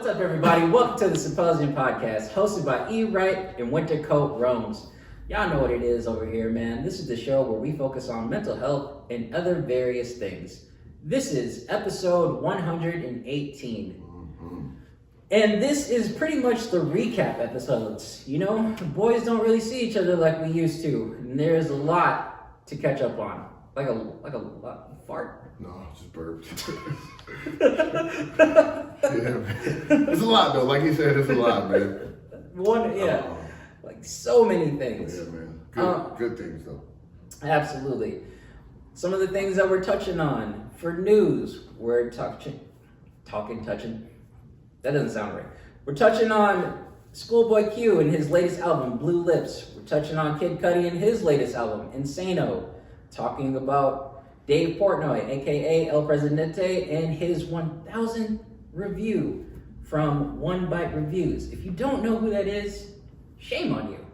up, everybody? Welcome to the Symposium Podcast, hosted by E. Wright and Wintercoat Romes. Y'all know what it is over here, man. This is the show where we focus on mental health and other various things. This is episode 118. And this is pretty much the recap episodes. You know, boys don't really see each other like we used to. And there's a lot to catch up on. Like a lot. Fart? No, just burped. Yeah, man. It's a lot though. Like you said, it's a lot, man. Like so many things. Yeah, man. Good things though. Absolutely. Some of the things that we're touching on for news, we're touching. That doesn't sound right. We're touching on Schoolboy Q and his latest album, Blue Lips. We're touching on Kid Cudi and his latest album, Insano. Talking about Dave Portnoy, aka El Presidente, and his 1,000th review from One Bite Reviews. If you don't know who that is, shame on you.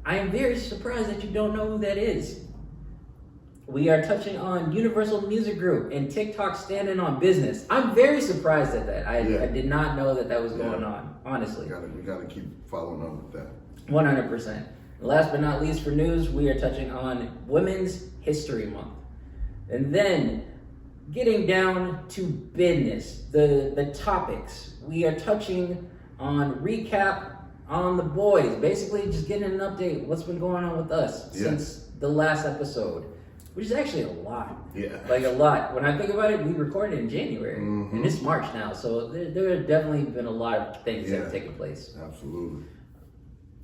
I am very surprised that you don't know who that is. We are touching on Universal Music Group and TikTok standing on business. I'm very surprised at that. I did not know that was going on, honestly. We gotta keep following on with that. 100%. Last but not least for news, we are touching on Women's History Month. And then getting down to business, the topics. We are touching on recap on the boys. Basically just getting an update what's been going on with us since the last episode. Which is actually a lot. Yeah. Like a lot. When I think about it, we recorded in January. And it's March now. So there have definitely been a lot of things that have taken place. Absolutely.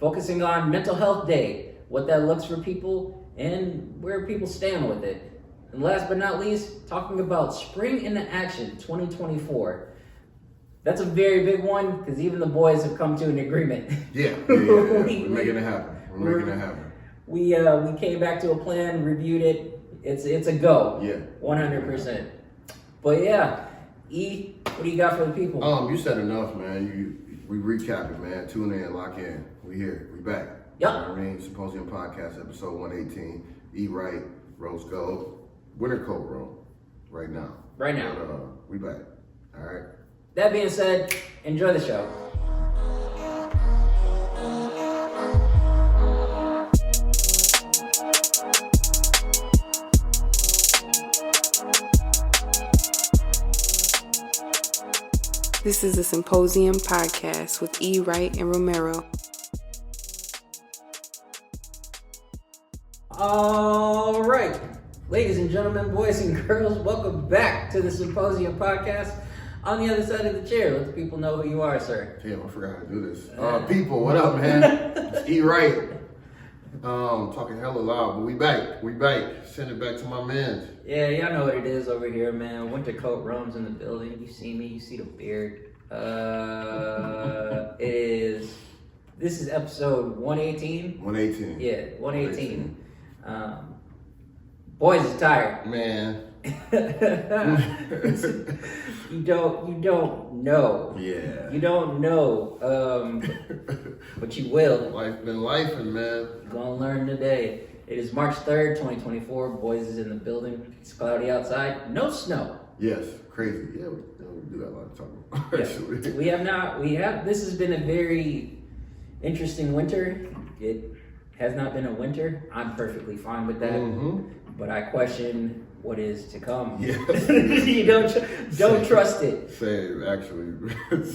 Focusing on Mental Health Day, what that looks for people, and where people stand with it. And last but not least, talking about Spring into Action 2024. That's a very big one, because even the boys have come to an agreement. Yeah. We're making it happen. We're making it happen. We came back to a plan, reviewed it. It's a go. Yeah. 100%. But yeah, E, what do you got for the people? You said enough, man. We recap it, man. Tune in, lock in. We here. We back. Yep. You know what I mean? Symposium Podcast, episode 118. E. Wright, Rose Gold, Wintercoat Room. Right now. Right now. But, we back. All right. That being said, enjoy the show. This is the Symposium Podcast with E. Wright and Romero. All right, ladies and gentlemen, boys and girls, welcome back to the Symposium Podcast. On the other side of the chair, let the people know who you are, sir. Damn, I forgot how to do this. People, what up, man? It's E. Wright. Talking hella loud, but we back. Send it back to my man. Yeah, y'all know what it is over here, man. Wintercoat Rome's in the building. You see me, you see the beard. This is episode 118. 118. Yeah, 118. Boys is tired. Man. You don't know. Yeah. You don't know. But you will. Life been lifing, man. You're gonna learn today. It is March 3rd, 2024. Boys is in the building. It's cloudy outside. No snow. Yes, crazy. Yeah, we do that a lot of talking. Actually. This has been a very interesting winter. It has not been a winter. I'm perfectly fine with that. But I question what is to come. Yes. You don't trust it. Same, actually.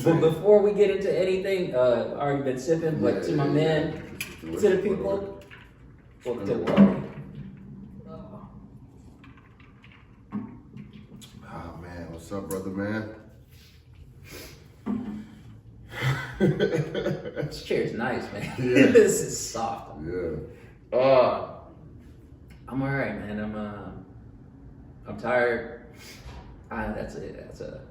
But before we get into anything, already been sipping, but to my man, to the people, welcome to the party. Oh man, what's up, brother, man? This chair's nice, man. Yeah. This is soft. Yeah. I'm all right, man. I'm tired. That's a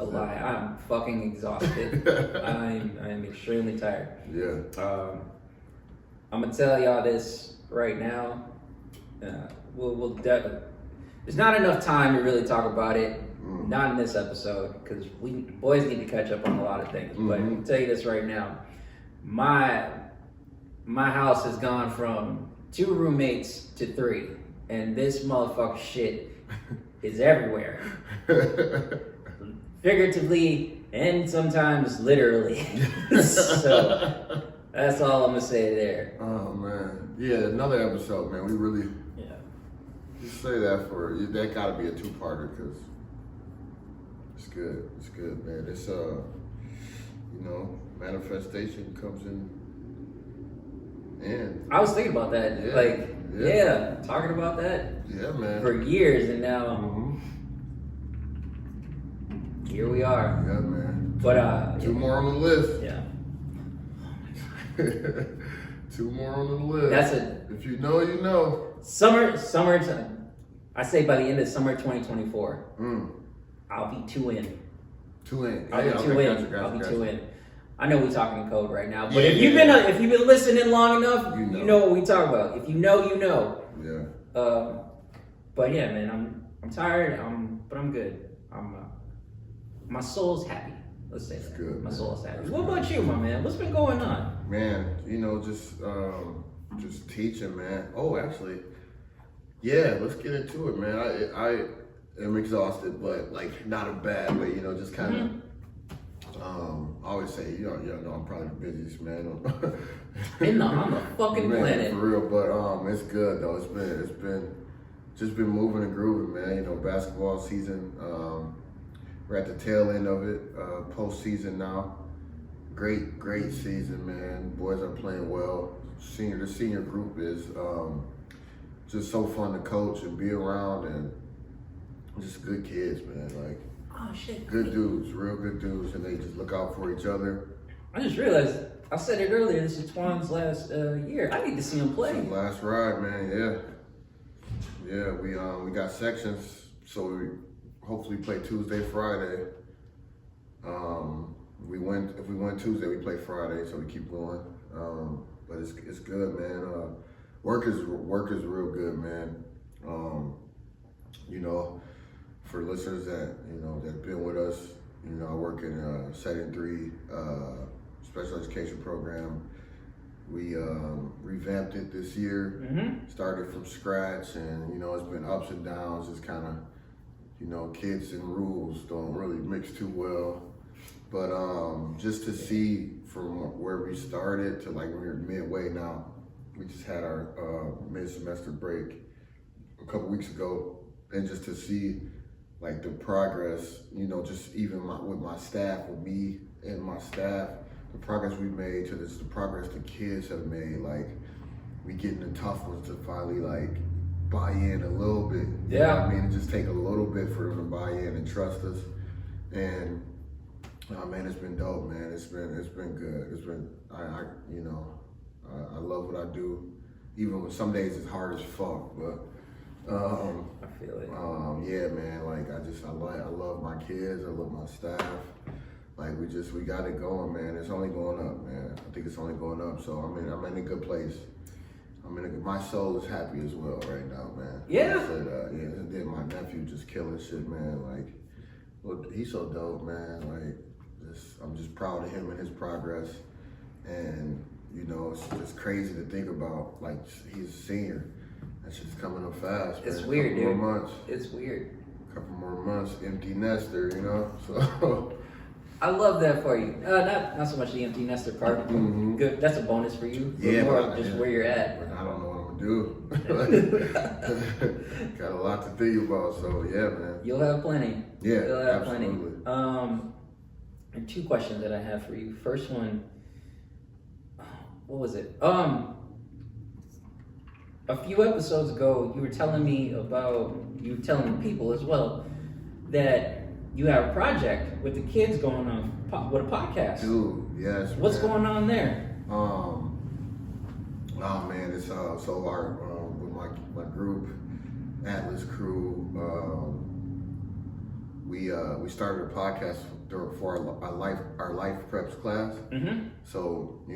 lie. I'm fucking exhausted. I'm extremely tired. Yeah. I'm gonna tell y'all this right now. There's not enough time to really talk about it. Not in this episode, because we boys need to catch up on a lot of things. But I'll tell you this right now. My house has gone from 2 roommates to 3, and this motherfucker shit is everywhere. Figuratively and sometimes literally. So that's all I'm gonna say there. Oh man, yeah, another episode, man. We really just say that that gotta be a two-parter because it's good. It's good, man. It's manifestation comes in. And I was thinking about that, talking about that yeah, man, for years, and now here we are. Yeah, man. But two more on the list. Yeah. 2 more on the list. That's it. If you know, you know. Summertime. I say by the end of summer 2024, I'll be 2 in. 2 in. I'll be 2 in. I'll be 2 in. I know we're talking in code right now, but Yeah, if you've been listening long enough, you know what we talk about. If you know, you know. Yeah. But yeah, man, I'm tired. But I'm good. My soul's happy. Let's say that. Good, my man. soul's happy. That's What good. about you, my man? What's been going on? Man, just teaching, man. Oh, actually, yeah, let's get into it, man. I am exhausted, but like not a bad way, just kind of. I always say, I'm probably the busiest man on on the fucking planet. for real. But it's good though. It's been moving and grooving, man. Basketball season. We're at the tail end of it. Postseason now. Great season, man. Boys are playing well. The senior group is just so fun to coach and be around, and just good kids, man. Like Oh shit. good dudes, real good dudes, and they just look out for each other. I just realized I said it earlier. This is Twan's last year. I need to see him play. Last ride, man. Yeah. We got sections, so we hopefully play Tuesday, Friday. If we win Tuesday, we play Friday, so we keep going. But it's good, man. Work is real good, man. For listeners that that been with us, I work in a Setting 3 special education program. We revamped it this year, started from scratch, and it's been ups and downs. It's kind of kids and rules don't really mix too well. But just to see from where we started to like we're midway now, we just had our mid-semester break a couple weeks ago, and just to see like the progress, just even with my staff, with me and my staff, the progress we made to this, the progress the kids have made, like we getting the tough ones to finally like buy in a little bit. You know what I mean? It just take a little bit for them to buy in and trust us. And man, it's been dope, man. It's been good. It's been I love what I do, even when some days it's hard as fuck. But I feel it. yeah, man. Like I love my kids. I love my staff. Like we got it going, man. It's only going up, man. I think it's only going up. So I'm in a good place. My soul is happy as well right now, man. Yeah. Like I said, and then my nephew just killing shit, man. Like, well, he's so dope, man. Like, I'm just proud of him and his progress. And it's just crazy to think about. Like, he's a senior. That shit's coming up fast. It's man. weird, dude. More months. It's weird. Couple more months, empty nester, So. I love that for you. Not so much the empty nester part. Good. That's a bonus for you. But Yeah, more but of just where you're at. I don't know what I'm gonna do. Got a lot to think about, so yeah, man. You'll have plenty. Yeah, You'll have absolutely. plenty. And 2 questions that I have for you. First one, what was it? A few episodes ago, you were telling the people as well that you have a project with the kids going on with a podcast. Dude, yes. What's man. going on there? Oh man, it's so our with my group, Atlas Crew. We started a podcast for our life preps class. So we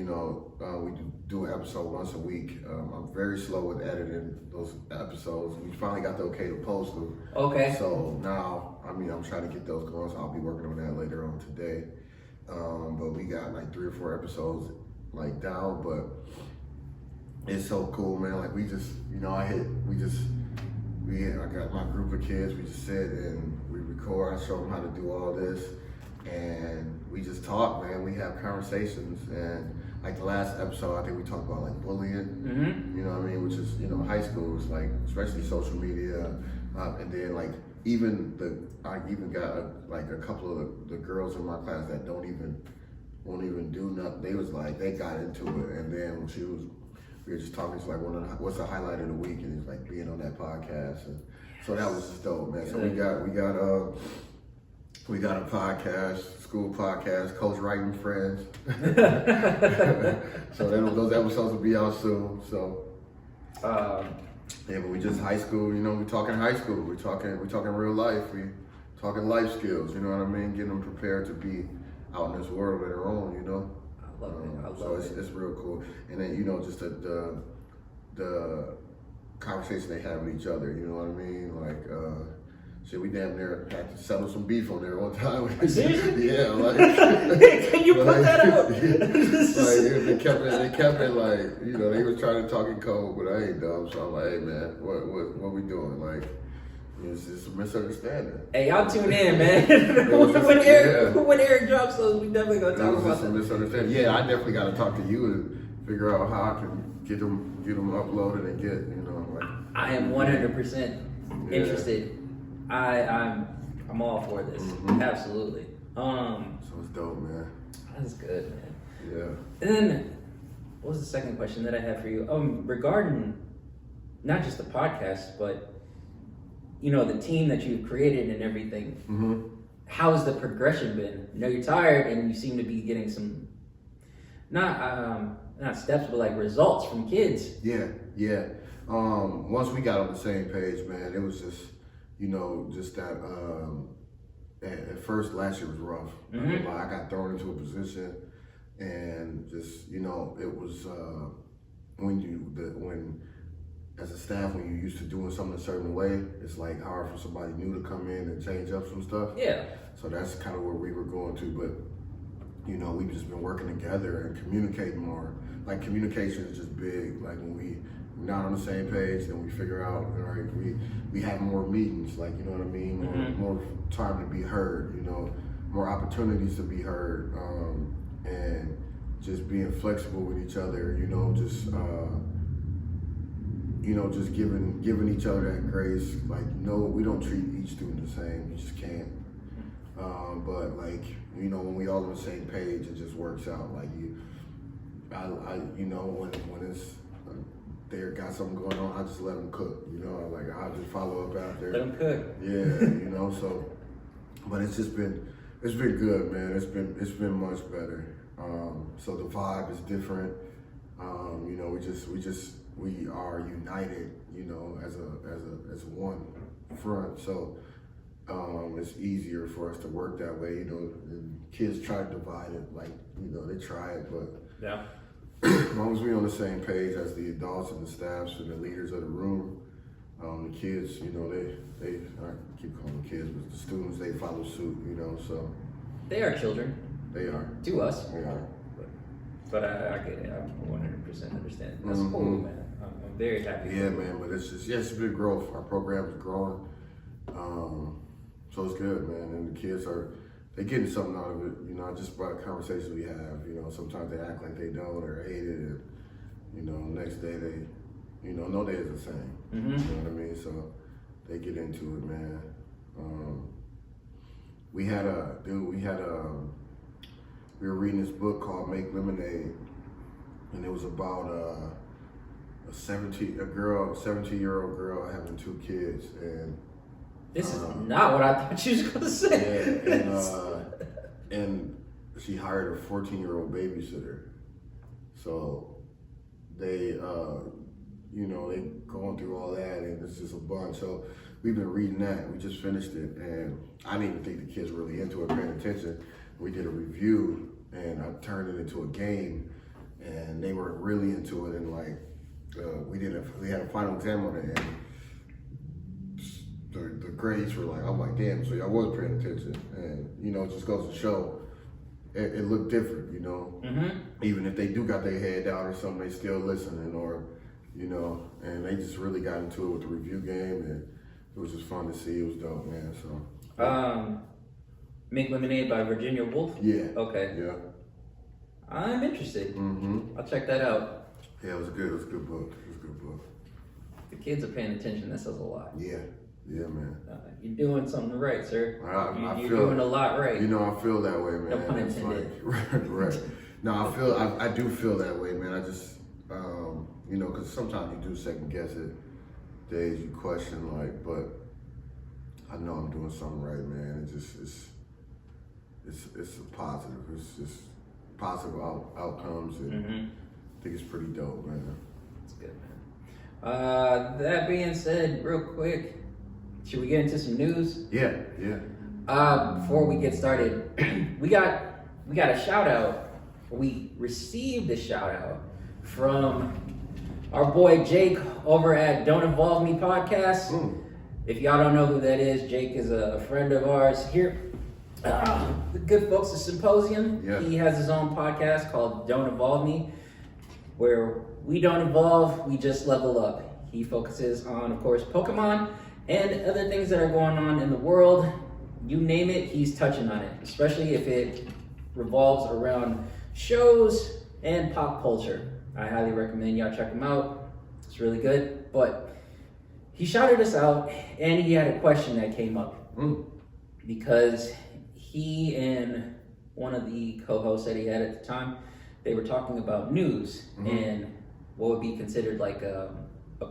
do an episode once a week. I'm very slow with editing those episodes. We finally got the okay to post them. Okay. So now, I'm trying to get those going. So I'll be working on that later on today. But we got like 3 or 4 episodes like down. But it's so cool, man. Like we just, I got my group of kids. We just sit and we record. I show them how to do all this. and we just talk, man. We have conversations, and like the last episode, I think we talked about like bullying. You know what I mean? Which is, you know, high school is like, especially social media, and then like I even got like a couple of the girls in my class that won't even do nothing. They was like, they got into it, and then we were just talking to like what's the highlight of the week, and it's like being on that podcast, and so that was just dope, man. So we got a podcast, school podcast, Coach Writing Friends. So those episodes will be out soon. So yeah, but we just high school, you know, we talking high school, we talking real life, we talking life skills, you know what I mean? Getting them prepared to be out in this world of their own, you know. I love it. I love so it. it's real cool. And then, you know, just the conversation they have with each other, you know what I mean? Like, shit, we damn near had to settle some beef on there one time. Seriously? Yeah, like. Can you put that out? like, they kept it like, you know, they was trying to talk in code, but I ain't dumb. So I'm like, hey man, what we doing? Like, it's just a misunderstanding. Hey, y'all tune in, man. when Eric drops those, we definitely gonna talk about some misunderstanding. Yeah, I definitely got to talk to you and figure out how I can get them uploaded and get, you know, like. I am 100% interested. I'm all for this. Absolutely. So it's dope, man. That's good, man. Yeah. And then, what was the second question that I had for you? Regarding not just the podcast, but you know, the team that you've created and everything. How's the progression been? You know, you're tired and you seem to be getting some not steps, but like results from kids. Yeah. Once we got on the same page, man, it was just, you know, just that. At first, last year was rough. I got thrown into a position, and just, you know, it was when as a staff, when you're used to doing something a certain way, it's like hard for somebody new to come in and change up some stuff. Yeah. So that's kind of where we were going to, but you know, we've just been working together and communicating more. Like, communication is just big. Like, when we're not on the same page, then we figure out, all right, we have more meetings, like, you know what I mean? More time to be heard, you know, more opportunities to be heard, and just being flexible with each other, you know, just giving each other that grace. Like, no, we don't treat each student the same. You just can't. But like, you know, when we all on the same page, it just works out. Like, you know, when it's they got something going on, I just let them cook. You know, like, I'll just follow up after. Let them cook. Yeah, you know. So, but it's been good, man. It's been much better. So the vibe is different. You know, we are united, you know, as one front. So it's easier for us to work that way, you know. And kids try to divide it, like, you know, they try it, but Yeah. as long as we're on the same page as the adults and the staffs and the leaders of the room, the kids, you know, they I keep calling them kids, but the students, they follow suit, you know. So They are children. they are. To us. They are. But I get it. I 100% understand. That's cool, man. I'm very happy. Yeah, man, but it's just, it's been growth. Our program is growing. So it's good, man. And the kids they're getting something out of it. You know, just by the conversations we have, you know, sometimes they act like they don't or hate it. And, you know, next day they, you know, no day is the same. You know what I mean? So they get into it, man. We were reading this book called Make Lemonade, and it was about a 17-year-old girl having 2 kids, and This is not what I thought you was gonna say. yeah, and she hired a 14-year-old babysitter. So they, you know, they going through all that, and it's just a bunch. So we've been reading that. We just finished it, and I didn't even think the kids were really into it, paying attention. We did a review, and I turned it into a game, and they were really into it. And like, we had a final exam on it, and the grades were like, I'm like, damn. So y'all was paying attention, and you know, it just goes to show it looked different, you know. Even if they do got their head down or something, they still listening, or you know. And they just really got into it with the review game, and it was just fun to see. It was dope, man. So Make Lemonade by Virginia Woolf? Yeah. Okay. Yeah. I'm interested. Mm-hmm. I'll check that out. Yeah, it was good. It was a good book. It was a good book. The kids are paying attention. That says a lot. Yeah. Yeah, man. You're doing something right, sir. I You're feel, doing a lot right. You know, I feel that way, man. No pun It's intended. right. No, I do feel that way, man. I just, you know, because sometimes you do second guess it. Days you question, like, but I know I'm doing something right, man. It's a positive. It's just positive outcomes, and I think it's pretty dope, man. That's good, man. That being said, real quick, should we get into some news? Yeah. Before we get started, we got a shout out. We received a shout out from our boy Jake over at Don't Involve Me podcast. If y'all don't know who that is, Jake is a friend of ours here. The good folks at Symposium. Yeah. He has his own podcast called Don't Involve Me, where we don't evolve, we just level up. He focuses on, of course, Pokemon and other things that are going on in the world. You name it, he's touching on it, especially if it revolves around shows and pop culture. I highly recommend y'all check him out. It's really good. But he shouted us out, and he had a question that came up because he and one of the co-hosts that he had at the time, they were talking about news and what would be considered like a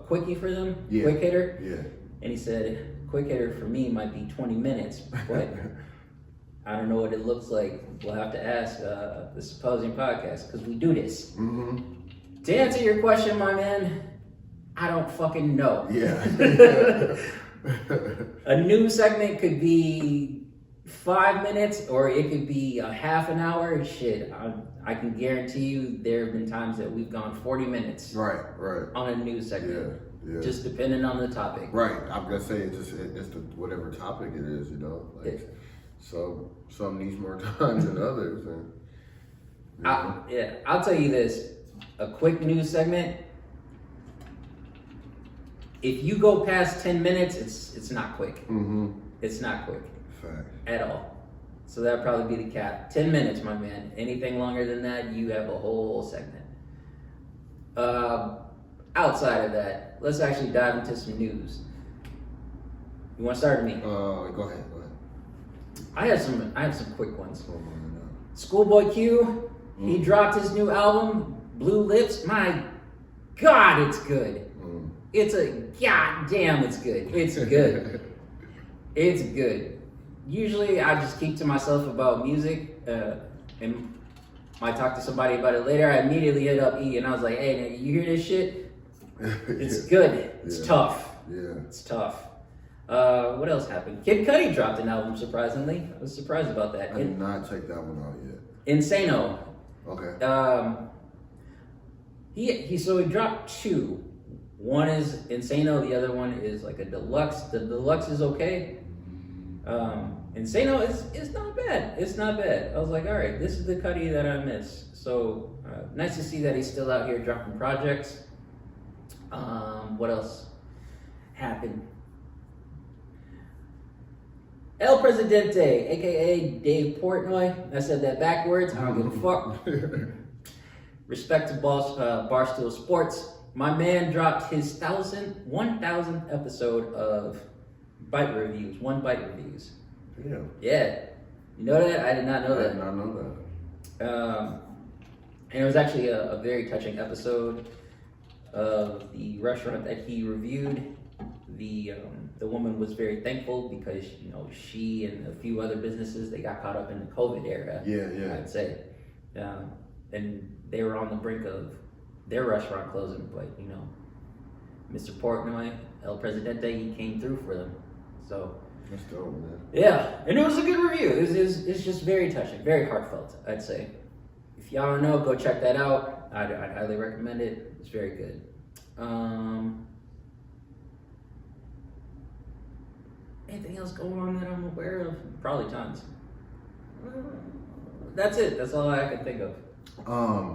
quickie for them, quick hitter. Yeah. And he said, quick hitter for me might be 20 minutes, but I don't know what it looks like. We'll have to ask the Symposium podcast because we do this. To answer your question, my man, I don't fucking know. Yeah. A news segment could be 5 minutes or it could be a half an hour. Shit, I can guarantee you there have been times that we've gone 40 minutes Right. on a news segment. Yeah. Just depending on the topic. Right. I'm gonna say it's the whatever topic it is, you know. Like, so some needs more time than others, and you know. I'll tell you this: a quick news segment. If you go past 10 minutes, it's not quick. It's not quick Fact. at all. So that'd probably be the cap. 10 minutes, my man. Anything longer than that, you have a whole segment. Outside of that, let's actually dive into some news. You want to start with me? Go ahead. I have some quick ones. What's going on now? Schoolboy Q, he dropped his new album, Blue Lips. My God, it's good. It's goddamn, it's good. It's good. It's good. Usually, I just keep to myself about music, and I talk to somebody about it later. I immediately hit up E, and I was like, "Hey, nigga, you hear this shit? It's good. It's tough. Yeah. It's tough." What else happened? Kid Cudi dropped an album, surprisingly. I was surprised about that. I did not check that one out yet. Insano. Okay. He dropped two. One is Insano, the other one is like a deluxe. The deluxe is okay. Insano is not bad. It's not bad. I was like, all right, this is the Cudi that I miss. So nice to see that he's still out here dropping projects. What else happened? El Presidente, aka Dave Portnoy. I said that backwards. I don't give a fuck. Respect to Barstool Sports. My man dropped his 1,000th episode of Bite Reviews, One Bite Reviews. Damn. Yeah. You know that? I did not know I that. did not know that. And it was actually a very touching episode of the restaurant that he reviewed. The woman was very thankful because, you know, she and a few other businesses, they got caught up in the COVID era. Yeah. I'd say. And they were on the brink of their restaurant closing, but, you know, Mr. Portnoy, El Presidente, he came through for them. So, That's dope, man. yeah, and it was a good review. It's just very touching, very heartfelt, I'd say. If y'all don't know, go check that out. I'd highly recommend it. It's very good. Anything else going on that I'm aware of? Probably tons. That's it. That's all I can think of.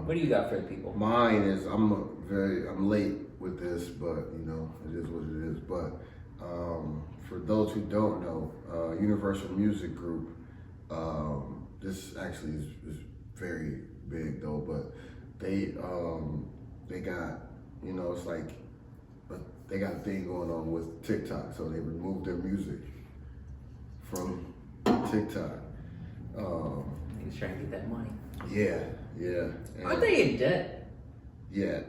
What do you got for the people? Mine is I'm late with this, but you know it is what it is. But for those who don't know, Universal Music Group This actually is very big though, but they got, you know, it's like they got a thing going on with TikTok, so they removed their music from TikTok. He's trying to get that money. Yeah. And Aren't they in debt? yeah.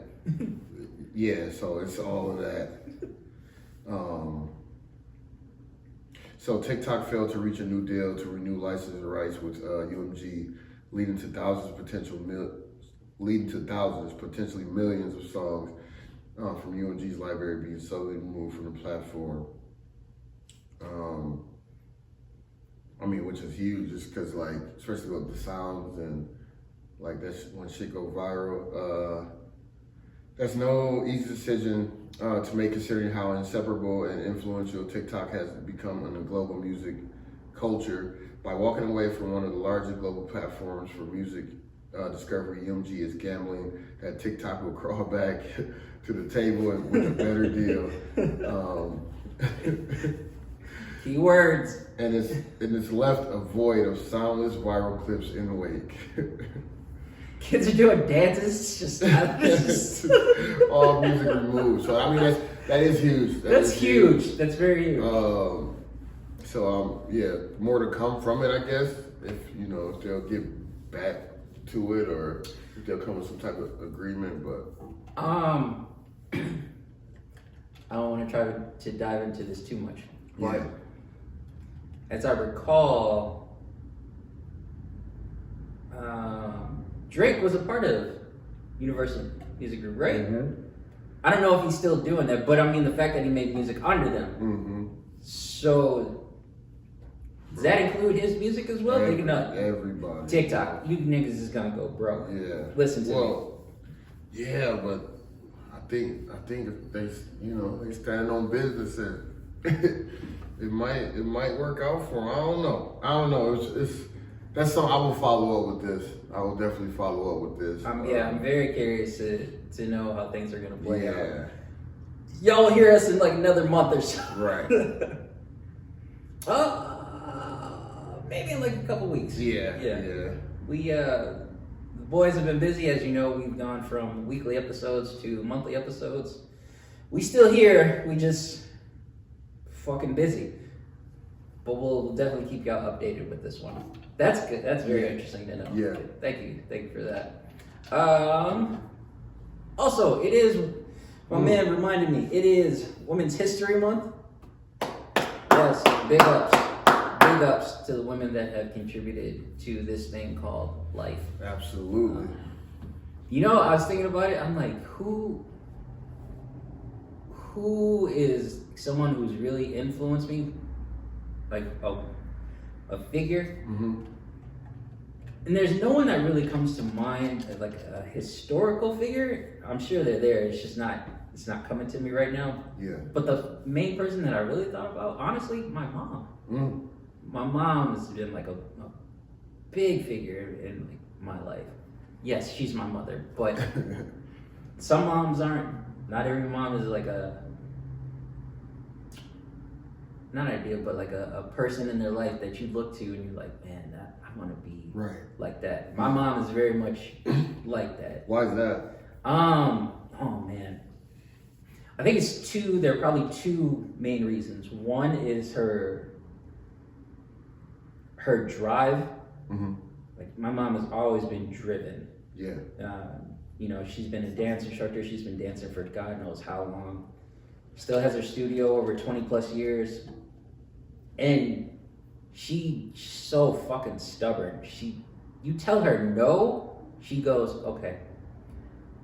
Yeah, so it's all of that. So TikTok failed to reach a new deal to renew licensing rights with UMG, leading to thousands, potentially millions of songs from UMG's library being solely removed from the platform. I mean, which is huge, just because, like, especially with the sounds and like that's when shit go viral. That's no easy decision to make, considering how inseparable and influential TikTok has become in the global music culture. By walking away from one of the largest global platforms for music discovery, UMG is gambling that TikTok will crawl back to the table with a better deal. Keywords. And it's left a void of soundless viral clips in the wake. Kids are doing dances, just all music removed. So I mean, that is huge. That's huge. That's very huge. Yeah, more to come from it, I guess. If you know, if they'll get back to it, or if they'll come with some type of agreement. But I don't want to try to dive into this too much. But yeah, as I recall, Drake was a part of Universal Music Group, right? Mm-hmm. I don't know if he's still doing that, but I mean the fact that he made music under them. Mm-hmm. So does that include his music as well? Everybody. TikTok, you niggas is gonna go broke. Yeah. Listen to me. Yeah, but I think if they stand on business and it might work out for them. I don't know. It's that's something I will follow up with this. I will definitely follow up with this. I'm very curious to know how things are gonna play out. Yeah. Y'all will hear us in like another month or so. Right. Maybe in like a couple weeks. Yeah. We the boys have been busy, as you know. We've gone from weekly episodes to monthly episodes. We still here. We just fucking busy. But we'll definitely keep y'all updated with this one. That's good. That's very interesting to know. Yeah. Thank you for that. Also, it is. My man reminded me. It is Women's History Month. Yes, big ups to the women that have contributed to this thing called life. Absolutely. You know, I was thinking about it. I'm like, who is someone who's really influenced me, like a figure? Mm-hmm. And there's no one that really comes to mind as like a historical figure. I'm sure they're there. It's not coming to me right now. Yeah. But the main person that I really thought about, honestly, my mom. Mm. My mom has been like a big figure in like my life. Yes, she's my mother, but some moms aren't. Not every mom is like not an idea, but like a person in their life that you look to and you're like, man, I want to be right like that. My mom is very much like that. Why is that? Oh man. I think there are probably two main reasons. One is her drive. Mm-hmm. Like my mom has always been driven. Yeah. She's been a dance instructor. She's been dancing for God knows how long. Still has her studio over 20 plus years. And she's so fucking stubborn. You tell her no, she goes, okay,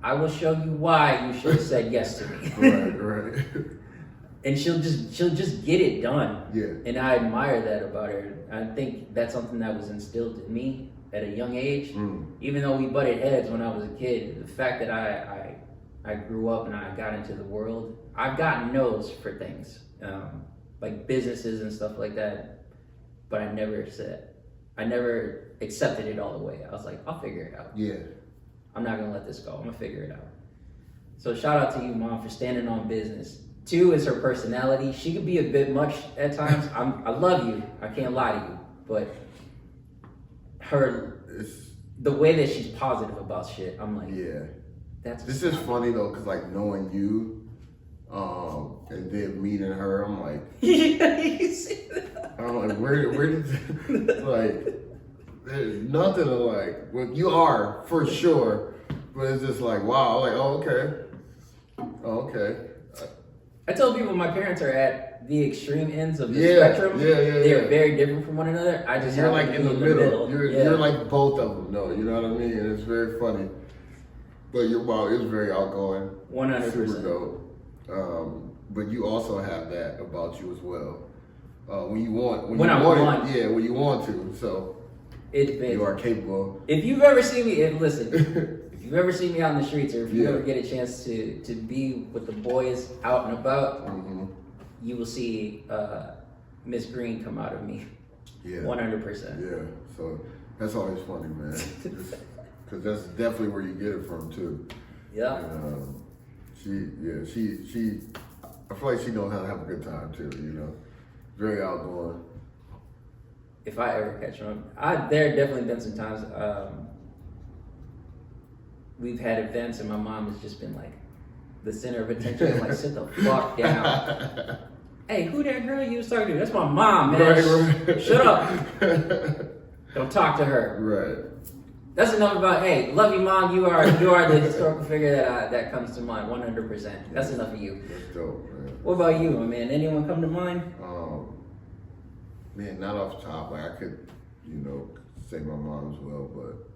I will show you why you should have said yes to me. Right. And she'll just get it done. Yeah. And I admire that about her. I think that's something that was instilled in me at a young age. Even though we butted heads when I was a kid, the fact that I grew up and I got into the world, I've gotten no's for things, like businesses and stuff like that, but I never accepted it all the way. I was like, I'll figure it out. Yeah. I'm not gonna let this go. I'm gonna figure it out. So shout out to you, Mom, for standing on business. Two is her personality. She could be a bit much at times. I love you. I can't lie to you, but the way that she's positive about shit. I'm like, yeah. that's This is funny though, cause like knowing you, and then meeting her, I'm like, You see that? I'm like, where did like, there's nothing to like. Well, you are for sure, but it's just like, wow, like, oh okay. I tell people my parents are at the extreme ends of the Yeah, spectrum. yeah. They're very different from one another. I just You're happen like to in be the middle. Yeah. You're like both of them. No, you know what I mean. And it's very funny. But your mom is very outgoing. 100%. Super dope. But you also have that about you as well. When you want, when you want to. So you are capable. If you've ever seen me, if you've ever seen me out in the streets, or if you ever get a chance to be with the boys out and about, you will see Miss Green come out of me. Yeah. 100%. Yeah. So that's always funny, man. Because that's definitely where you get it from too. Yeah. And, she. I feel like she knows how to have a good time too. You know, very outgoing. If I ever catch on, there have definitely been some times we've had events and my mom has just been like the center of attention. I'm like, sit the fuck down. Hey, who that girl you was talking to? That's my mom, man. Right. Shut up. Don't talk to her. Right. That's enough about, hey, love you, mom. You are the historical figure that comes to mind, 100%. That's enough of you. That's dope, man. What about you, my man? Anyone come to mind? Man, not off the top. Like I could, say my mom as well, but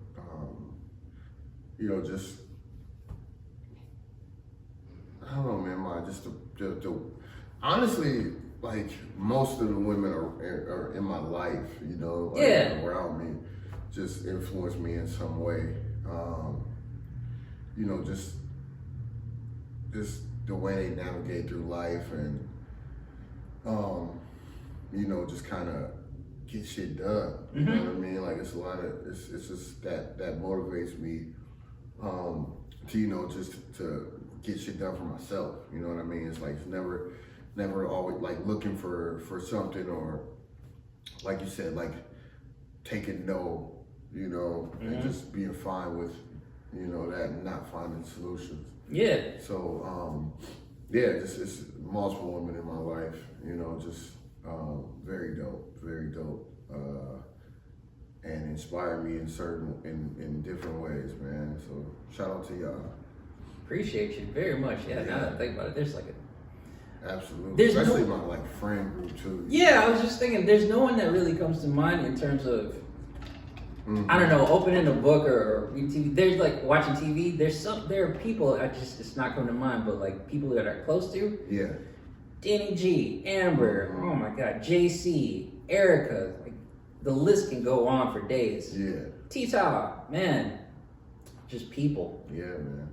just I don't know, man. Just the honestly, like most of the women are in my life, around me, just influenced me in some way. Just the way they navigate through life and just kind of get shit done. You know what I mean? Like it's just that motivates me just to get shit done for myself. You know what I mean? It's like it's never always like looking for something, or like you said, like taking no, and just being fine with that and not finding solutions. Yeah. So it's multiple women in my life, just very dope, and inspire me in different ways, man. So shout out to y'all. Appreciate you very much. Yeah. Now that I think about it, there's like absolutely, especially my friend group too. Yeah, I was just thinking, there's no one that really comes to mind in terms of I don't know, opening a book or reading TV. There's like watching TV. There are people it's not coming to mind, but like people that are close to. Yeah. Danny G, Amber, oh my God, JC, Erica, like the list can go on for days. Yeah. T-Taw, man, just people. Yeah, man.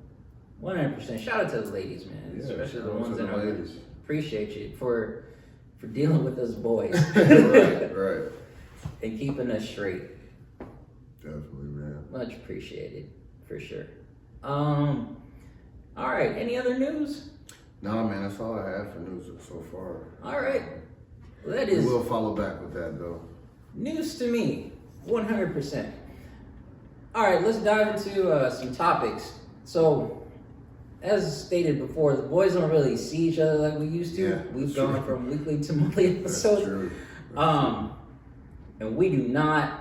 100%. Shout out to the ladies, man, especially the ones that I ladies. Appreciate you for dealing with us boys. Right. And keeping us straight. Definitely, man. Much appreciated, for sure. All right, any other news? No, man, that's all I have for news so far. All right. Well, that is... We'll follow back with that, though. News to me, 100%. All right, let's dive into some topics. So, as stated before, the boys don't really see each other like we used to. Yeah, We've gone from weekly to monthly episodes. That's true. And we do not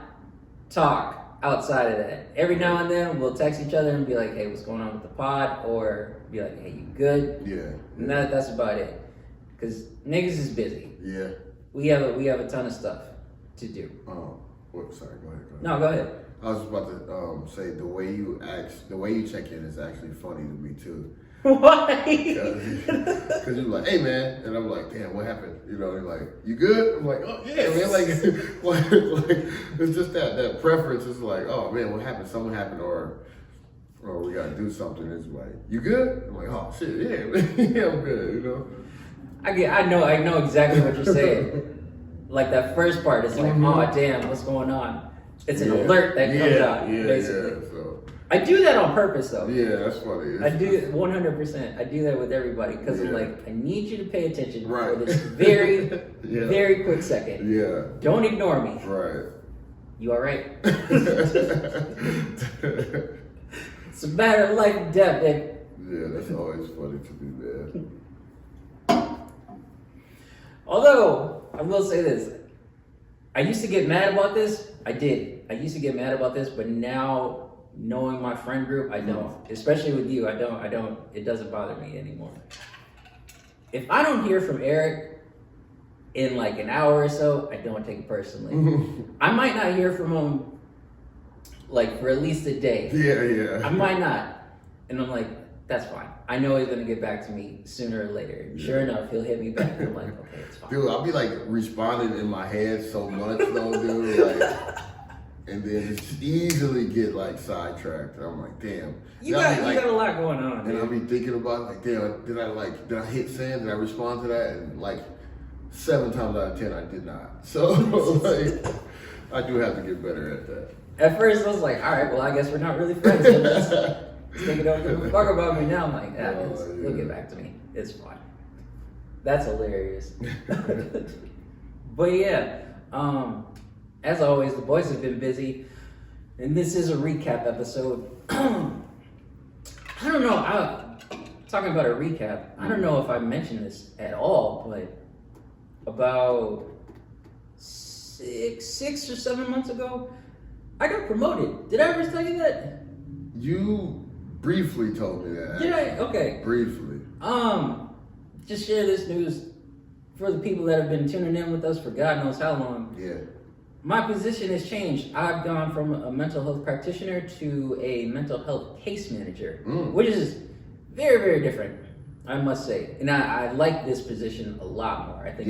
talk outside of that. Every now and then we'll text each other and be like, hey, what's going on with the pod? Or be like, hey, you good? Yeah. And that's about it. Because niggas is busy. Yeah. We have a ton of stuff to do. Sorry, go ahead. No, go ahead. I was about to say the way you check in is actually funny to me too. Why? Because you're like, hey man, and I'm like, damn, what happened? You're like, you good? I'm like, oh yeah, man. Like it's just that preference is like, oh man, what happened? Something happened, or we gotta do something. It's like, you good? I'm like, oh shit, yeah, man. Yeah, I'm good. I know exactly what you're saying. Like that first part, it's like, oh damn, what's going on? It's an alert that comes out, basically. Yeah, so. I do that on purpose, though. Yeah, that's funny. I do 100%. I do that with everybody because I'm like, I need you to pay attention for Right. this very, very quick second. Yeah. Don't ignore me. Right. You all right? It's a matter of life and death, man. Yeah, that's always funny to me, man. Although, I will say this. I used to get mad about this. I did. I used to get mad about this, but now, knowing my friend group, I don't. Especially with you, I don't. It doesn't bother me anymore. If I don't hear from Eric in like an hour or so, I don't take it personally. I might not hear from him like for at least a day. Yeah. I might not. And I'm like, that's fine. I know he's gonna get back to me sooner or later. Yeah. Sure enough, he'll hit me back. I'm like, okay, it's fine. Dude, I'll be like responding in my head so much though, dude. Like, and then just easily get like sidetracked. And I'm like, damn. You Then I'll be got a lot going on, And I'll dude. be thinking about like, damn, did I hit send? Did I respond to that? And like 7 times out of 10, I did not. So like, I do have to get better at that. At first, I was like, all right, well, I guess we're not really friends. So let's think it don't give a fuck about me now. I'm like, he'll get back to me. It's fine. That's hilarious. But yeah, as always, the boys have been busy, and this is a recap episode. I don't know. Talking about a recap, I don't know if I mentioned this at all, but about six or 7 months ago, I got promoted. Did I ever tell you that? You briefly told me that. Did I? Okay. Briefly. Just share this news for the people that have been tuning in with us for God knows how long. Yeah. My position has changed. I've gone from a mental health practitioner to a mental health case manager, which is very, very different, I must say. And I like this position a lot more. I think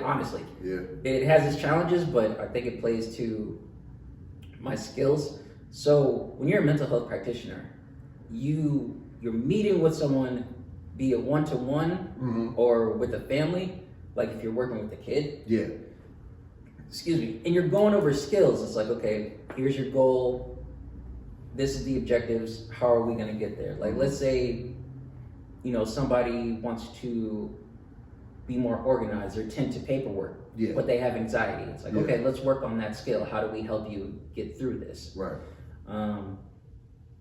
honestly. Yeah. It has its challenges, but I think it plays to my skills. So when you're a mental health practitioner, you're meeting with someone, be it one-to-one or with a family, like if you're working with a kid. Yeah. Excuse me. And you're going over skills. It's like, okay, here's your goal. This is the objectives. How are we going to get there? Like, let's say, somebody wants to be more organized or tend to paperwork, but they have anxiety. It's like, okay, let's work on that skill. How do we help you get through this? Right.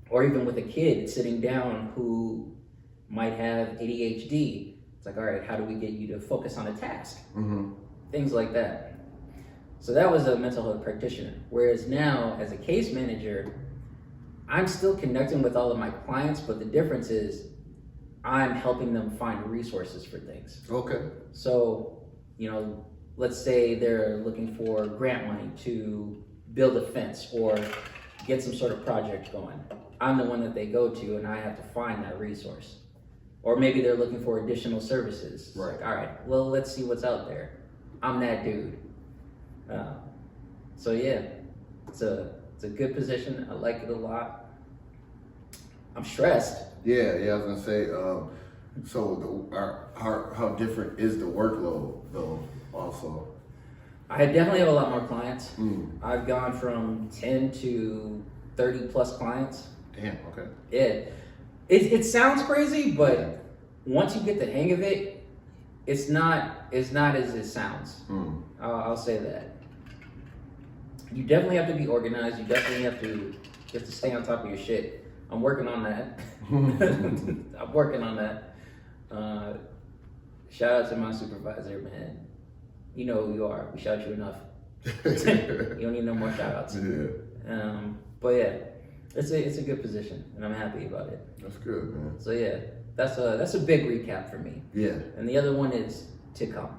Or even with a kid sitting down who might have ADHD. It's like, all right, how do we get you to focus on a task? Things like that. So that was a mental health practitioner. Whereas now, as a case manager, I'm still connecting with all of my clients, but the difference is I'm helping them find resources for things. Okay. So, let's say they're looking for grant money to build a fence or get some sort of project going. I'm the one that they go to, and I have to find that resource. Or maybe they're looking for additional services. Right. Like, all right, well, let's see what's out there. I'm that dude. So yeah, it's a good position. I like it a lot. I'm stressed. Yeah, I was gonna say. So how different is the workload though? Also, I definitely have a lot more clients. I've gone from 10 to 30 plus clients. Damn. Okay. Yeah, it sounds crazy, but once you get the hang of it, it's not as it sounds. I'll say that. You definitely have to be organized. You definitely have to stay on top of your shit. I'm working on that. I'm working on that. Shout out to my supervisor, man. You know who you are. We shout you enough. You don't need no more shout outs. Yeah. But yeah, it's a good position, and I'm happy about it. That's good, man. So yeah, that's a big recap for me. Yeah. And the other one is to come.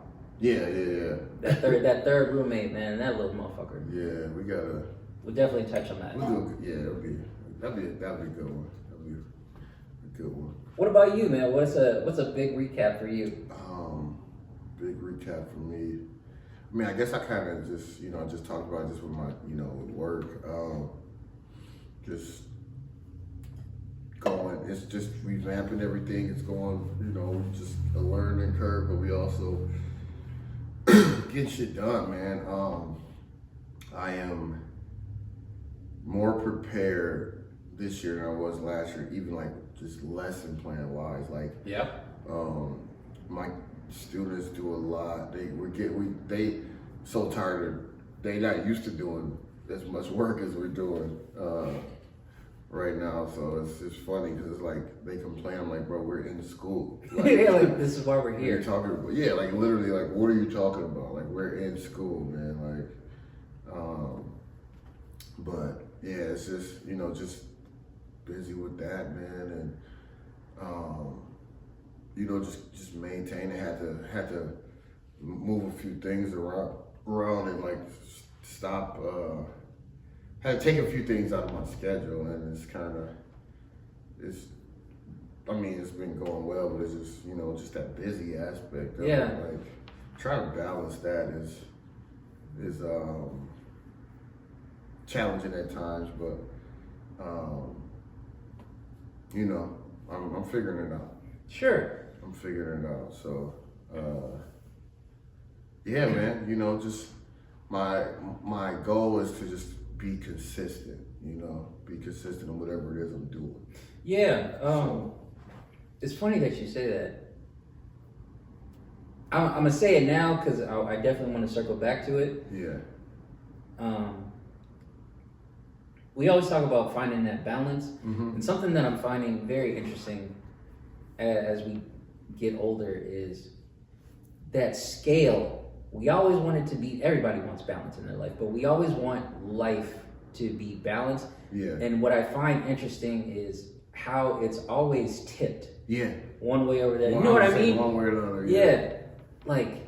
Yeah. That third roommate, man, that little motherfucker. Yeah, we gotta. We'll definitely touch on that. We'll do. Yeah, that'd be a good one. That'd be a good one. What about you, man? What's a big recap for you? Big recap for me. I mean, I guess I kind of just talked about this with my, with work. Just going. It's just revamping everything. It's going. Just a learning curve, but we also getting shit done, man. I am more prepared this year than I was last year, even like just lesson plan wise. Like, my students do a lot. They so tired of, they not used to doing as much work as we're doing right now. So it's just funny because it's like they complain. I'm like, bro, we're in school. Like, Yeah, like this is why we're you're here. talking about, yeah, like literally, like what are you talking about? Like we're in school, man. Like, but yeah, it's just just busy with that, man, and just maintain it. Had to move a few things around and like stop. Had to take a few things out of my schedule, and it's been going well, but it's just just that busy aspect of Yeah. it. Like trying to balance that is challenging at times, but I'm figuring it out. Sure. I'm figuring it out. So yeah, man, just my goal is to just be consistent, be consistent in whatever it is I'm doing. Yeah. It's funny that you say that. I'm gonna say it now because I definitely want to circle back to it. Yeah. We always talk about finding that balance, Mm-hmm. and something that I'm finding very interesting as we get older is that scale. We always want it to be, everybody wants balance in their life, but we always want life to be balanced. Yeah. And what I find interesting is how it's always tipped Yeah. one way over there. You know what I mean? One way or the other. Yeah. Like,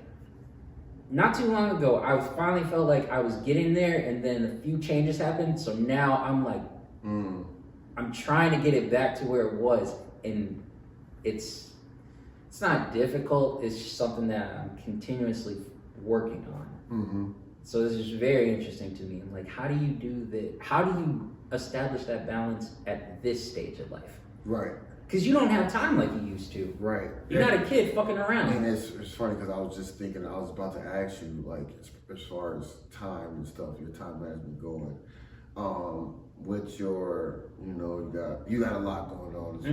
not too long ago, I finally felt like I was getting there, and then a few changes happened. So now I'm like, I'm trying to get it back to where it was, and it's not difficult. It's just something that I'm continuously working on. Mm-hmm. So this is very interesting to me. I'm like, how do you do that? How do you establish that balance at this stage of life? Right. Because you don't have time like you used to. Right. You're not a kid fucking around. And it's funny because I was just thinking, I was about to ask you, like, as far as time and stuff, your time management going, with your, you got a lot going on as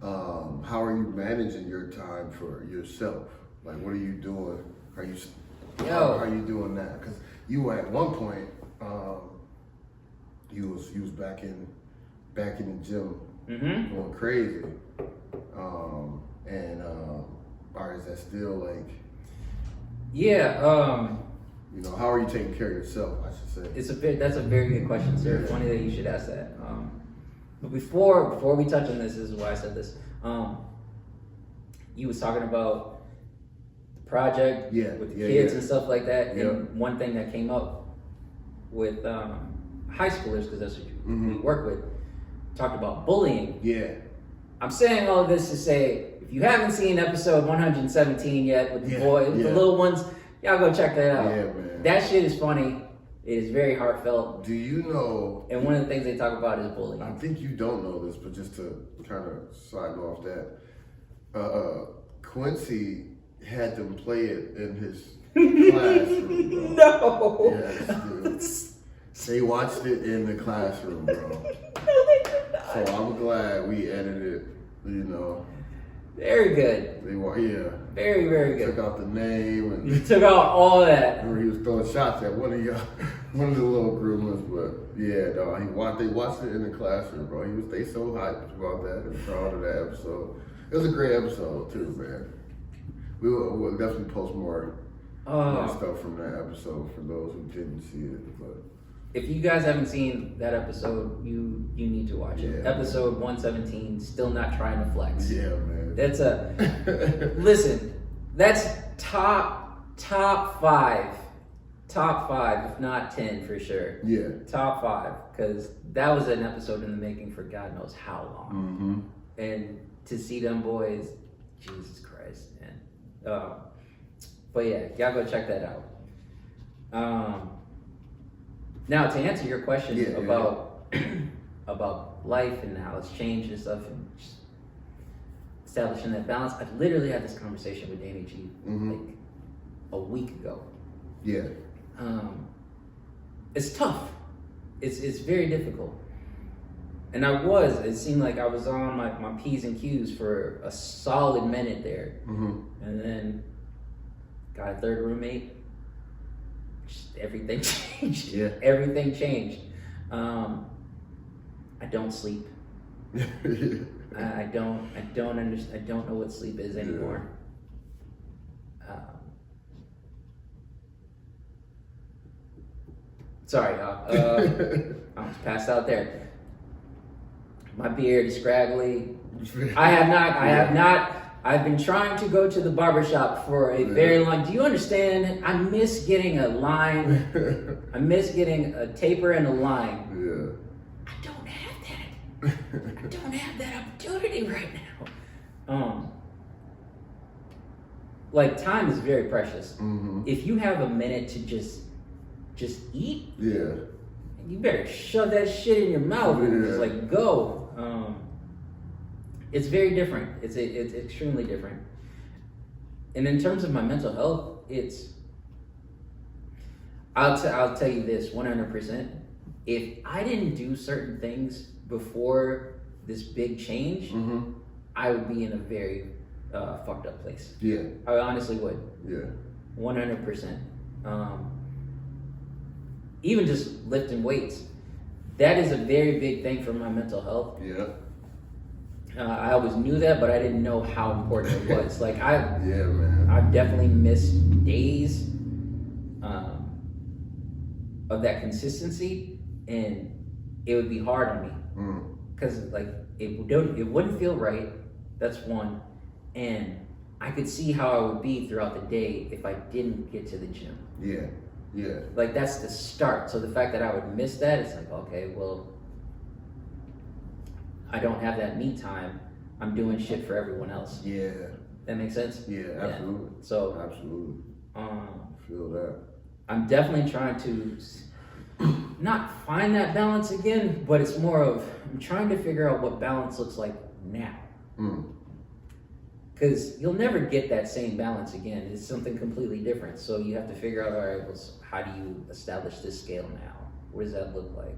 well. How are you managing your time for yourself? Like, what are you doing? How are you doing that? Because you at one point, you was back in the gym, going crazy. Or is that still like? Yeah. How are you taking care of yourself? I should say. That's a very good question, sir. Yeah. Funny that you should ask that. But before we touch on this is why I said this. You was talking about the project with the kids and stuff like that. Yeah. And one thing that came up with high schoolers, because that's what we work with, talked about bullying. Yeah. I'm saying all of this to say, if you haven't seen episode 117 yet with the boy, with the little ones, y'all go check that out. Yeah, man. That shit is funny. It is very heartfelt. Do you know? And one of the things they talk about is bullying. I think you don't know this, but just to kind of side off that, Quincy had them play it in his classroom, bro. No. Yes, dude. They watched it in the classroom, bro. No, they did not. So I'm glad we edited it, Very good. Very, very Took good. out the name and You took out all that. remember he was throwing shots at one of the little groomers, but yeah, no, they watched it in the classroom, bro. They so hyped about that and proud of that episode. It was a great episode too, man. We'll definitely post more stuff from that episode for those who didn't see it. But If you guys haven't seen that episode, you need to watch it. Yeah. Episode 117, still not trying to flex. yeah, man. That's listen, that's top 5, if not 10 for sure. Yeah. Top 5, because that was an episode in the making for God knows how long. Mm-hmm. And to see them boys, Jesus Christ, man. But yeah, y'all go check that out. Now to answer your question about life and how it's changed and stuff, and just establishing that balance. I literally had this conversation with Danny G like a week ago. Yeah. It's tough. It's very difficult. And it seemed like I was on my P's and Q's for a solid minute there. Mm-hmm. And then got a third roommate. just everything changed. Yeah. Everything changed. I don't sleep. I don't understand. I don't know what sleep is anymore. Sorry, y'all. I was passed out there. My beard is scraggly. I have not. I've been trying to go to the barbershop for a very long. Do you understand? I miss getting a line. I miss getting a taper and a line. Yeah. I don't have that. I don't have that opportunity right now. Like, time is very precious. Mm-hmm. If you have a minute to just eat, Yeah. you better shove that shit in your mouth and just like go. It's very different. It's extremely different. And in terms of my mental health, I'll tell you this 100%. If I didn't do certain things before this big change, Mm-hmm. I would be in a very fucked up place. Yeah. I honestly would. Yeah. 100%. Even just lifting weights, that is a very big thing for my mental health. Yeah. I always knew that, but I didn't know how important it was. Like Yeah, man. I've definitely missed days of that consistency, and it would be hard on me because like it wouldn't feel right. That's one, and I could see how I would be throughout the day if I didn't get to the gym. Yeah. Yeah. Like that's the start. So the fact that I would miss that, it's like, okay, well, I don't have that me time. I'm doing shit for everyone else. Yeah. That makes sense? Yeah, absolutely. So Absolutely. Feel that. I'm definitely trying to not find that balance again, but it's more of I'm trying to figure out what balance looks like now. Because you'll never get that same balance again. It's something completely different. So you have to figure out, all right, well, how do you establish this scale now? What does that look like?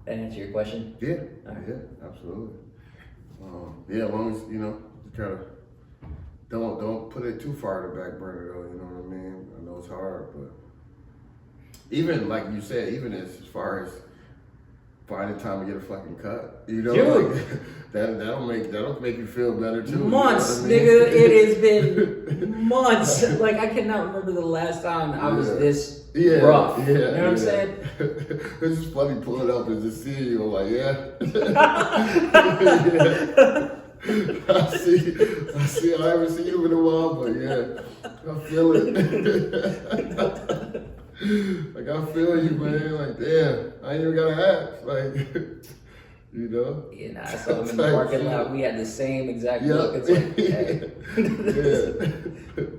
That answer your question? Yeah. All right. Yeah, absolutely. Yeah, as long as, you know, you kind of don't put it too far to the back burner though, you know what I mean? I know it's hard, but even like you said, even as far as finding time to get a fucking cut, you know, Dude. like, that'll make you feel better too. Months, you know what I mean? nigga. It has been months. Like I cannot remember the last time I was this rough. Yeah, you know what I'm saying? It's just funny pulling up and just seeing you. I'm like, I see. I haven't seen you in a while, but yeah, I feel it. Like I feel you, man. Like damn, I ain't even gotta ask. Like, you know. Yeah, nah, I saw him in the parking lot. We had the same exact look. It's like, hey.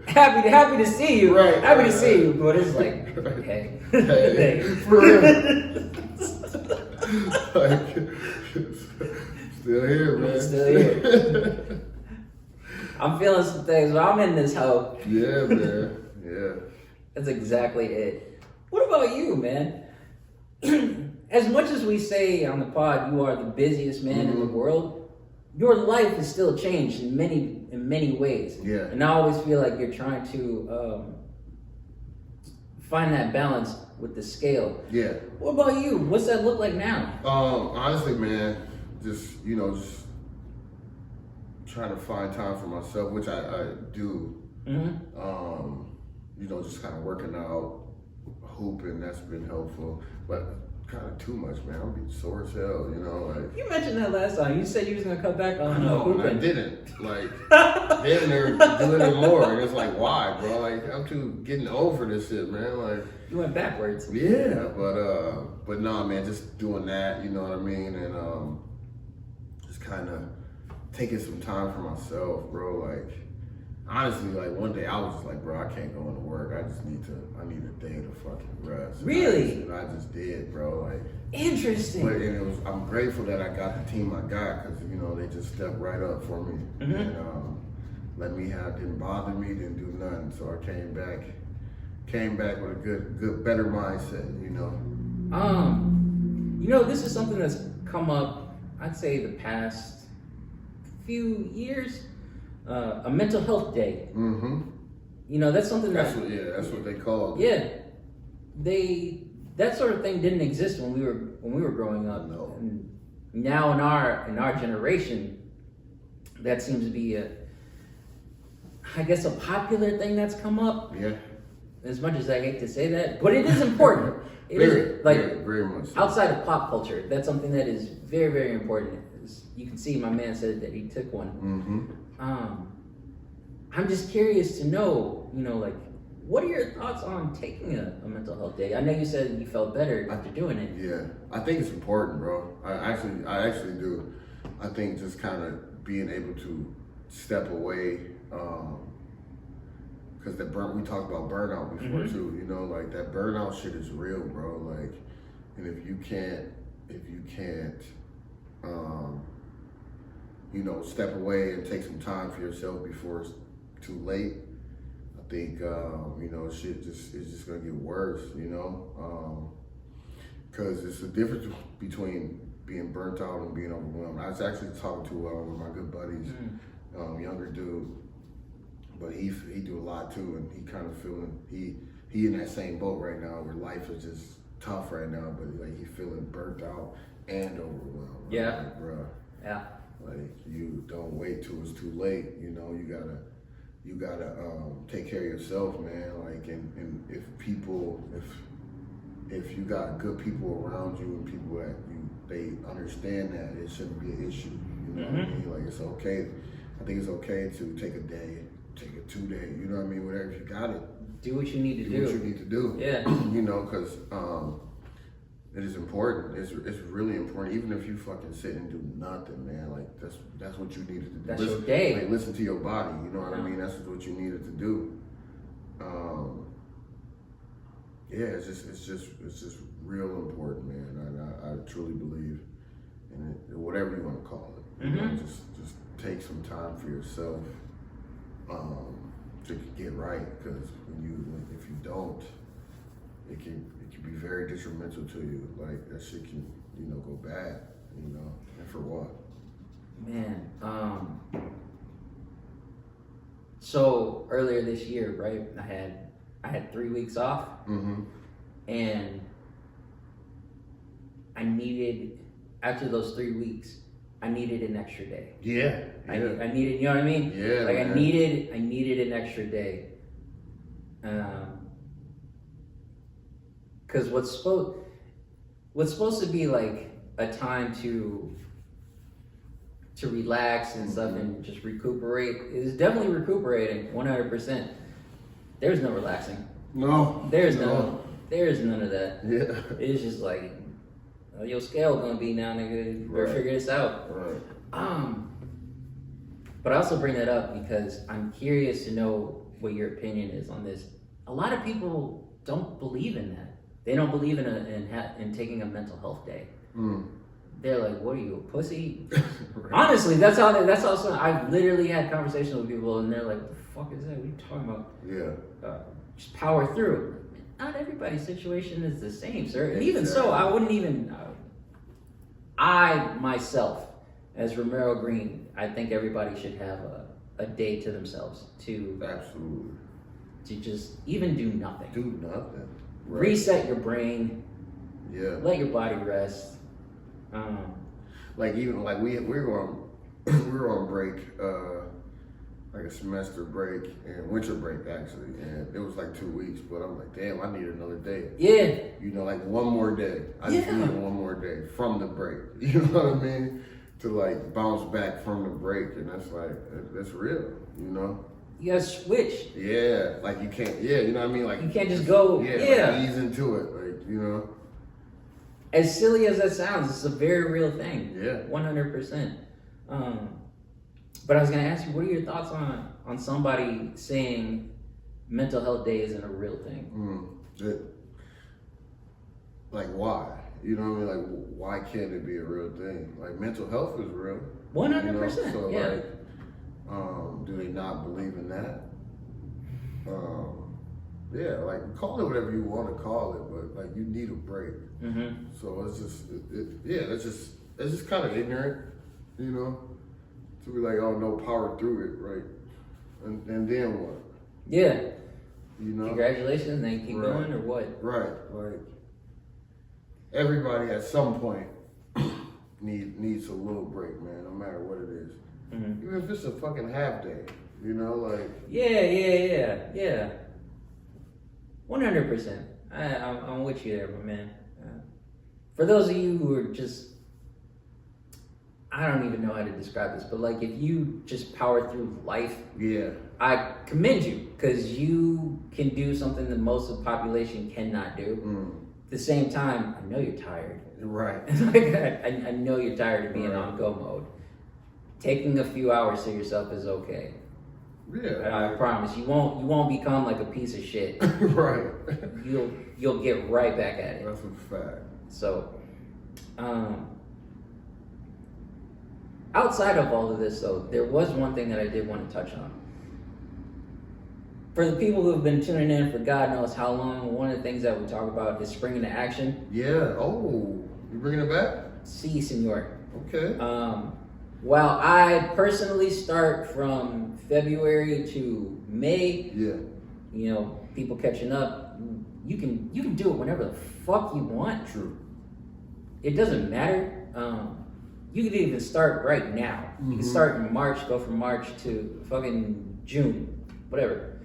happy to see you. Right. Happy to see you, but it's like, okay. Hey, for real. Like, still here, man. Still here. I'm feeling some things, but I'm in this hoe. Yeah, man. Yeah. That's exactly it. What about you, man? As much as we say on the pod, you are the busiest man in the world, your life has still changed in many ways. Yeah. And I always feel like you're trying to find that balance with the scale. Yeah. What about you? What's that look like now? Honestly, man, just trying to find time for myself, which I do. Just kind of working out, hooping, that's been helpful. But kind of too much, man. I'm being sore as hell, you know. Like You mentioned that last time. You said you was gonna cut back on no, hooping. I didn't. Like then they're doing it more, and it's like, why, bro? Like I'm too getting over this shit, man. Like You went backwards. yeah, but nah, man, just doing that, you know what I mean, and just kind of taking some time for myself, bro. Like honestly, like one day I was just like, bro, I can't go into work. I need a day to fucking rest. Really? And I just did, bro. Like. Interesting. But I'm grateful that I got the team I got because they just stepped right up for me and let me didn't bother me, didn't do nothing. So I came back with a good, better mindset. This is something that's come up. I'd say the past few years. A mental health day. Mm-hmm. That's something That's what they call it. Yeah. that sort of thing didn't exist when we were growing up. No. And now in our generation, that seems to be I guess a popular thing that's come up. Yeah. As much as I hate to say that, but it is important. It Very, is like very much. So. outside of pop culture. That's something that is very, very important. You can see my man said that he took one. Mm-hmm. I'm just curious to know, like, what are your thoughts on taking a mental health day? I know you said you felt better after doing it. Yeah, I think it's important, bro. I actually do. I think just kind of being able to step away, because we talked about burnout before too. Like that burnout shit is real, bro. Like, and if you can't, step away and take some time for yourself before it's too late, I think shit is just gonna get worse. Because it's the difference between being burnt out and being overwhelmed. I was actually talking to one of my good buddies, younger dude, but he do a lot too, and he kind of feeling he in that same boat right now where life is just tough right now, but like he feeling burnt out and overwhelmed. Right? Yeah. Like, bruh, Yeah. like you don't wait till it's too late. You gotta take care of yourself, man. Like, and if you got good people around you and people that they understand that it shouldn't be an issue. You know what I mean? Like, it's okay. I think it's okay to take a day, take a 2 day. You know what I mean? Whatever, if you got it, Do what you need to do. what you need to do. Yeah. Because it is important. It's really important. Even if you fucking sit and do nothing, man. Like that's what you needed to do. That's your day. Like, listen to your body. You know what I mean? That's what you needed to do. Yeah, it's just real important, man. I truly believe in it, whatever you want to call it. You know, just take some time for yourself to get right, because if you don't, it can be very detrimental to you. Like that shit can go bad. And for what? Man, so earlier this year, right? I had 3 weeks off, and I needed, after those 3 weeks, I needed an extra day. Yeah. I needed, you know what I mean? Yeah. Like man. I needed an extra day. Because what's supposed to be like a time to relax and stuff and just recuperate is definitely recuperating 100%. There's no relaxing. No. There's none of that. Yeah. It's just like, your scale gonna be now, nigga. We'll figure this out. Right. But I also bring that up because I'm curious to know what your opinion is on this. A lot of people don't believe in that. They don't believe in taking a mental health day. They're like, "What are you, a pussy?" Right. Honestly, that's how. I've literally had conversations with people, and they're like, "What the fuck is that? What are you talking about?" Yeah. Just power through. Not everybody's situation is the same, sir. And even Exactly. so, I wouldn't even. I myself, as Romero Green, I think everybody should have a day to themselves to Absolutely. just even do nothing. Do nothing. Right. Reset your brain. Yeah. Let your body rest. Like even like we were on break, like a semester break and winter break actually, and it was like 2 weeks. But I'm like, damn, I need another day. Yeah. Like one more day. I just need one more day from the break. You know what I mean? To like bounce back from the break, and that's real. You gotta switch. Yeah, like you can't. Yeah, you know what I mean. Like You can't just go. Yeah. Like ease into it, like As silly as that sounds, it's a very real thing. Yeah. 100%. But I was gonna ask you, what are your thoughts on somebody saying mental health day isn't a real thing? Like why? You know what I mean? Like why can't it be a real thing? Like mental health is real. 100%. So yeah. like, do they not believe in that? Yeah, like call it whatever you want to call it, but like you need a break. So it's just, it's just kind of ignorant, to be like, oh no, power through it, right? And then what? Yeah. You know, Congratulations, and then keep Right. going, or what? right? Like everybody at some point needs a little break, man. No matter what it is, Mm-hmm. even if it's a fucking half day. You know, like. Yeah. 100%. I'm with you there, my man. For those of you who are just, I don't even know how to describe this, but like if you just power through life, Yeah. I commend you because you can do something that most of the population cannot do. At the same time, I know you're tired. Right. Like, I know you're tired of being on go mode. Taking a few hours to yourself is okay. Yeah. I promise you won't become like a piece of shit. Right. You'll get right back at it. That's a fact. So, outside of all of this, though, there was one thing that I did want to touch on. For the people who have been tuning in for God knows how long, one of the things that we talk about is springing to action. Yeah. Oh, you bringing it back? Si, senor. Okay. While I personally start from February to May, Yeah. you know, people catching up, you can do it whenever the fuck you want. True. It doesn't matter. You could even start right now. You can start in March, go from March to fucking June, whatever.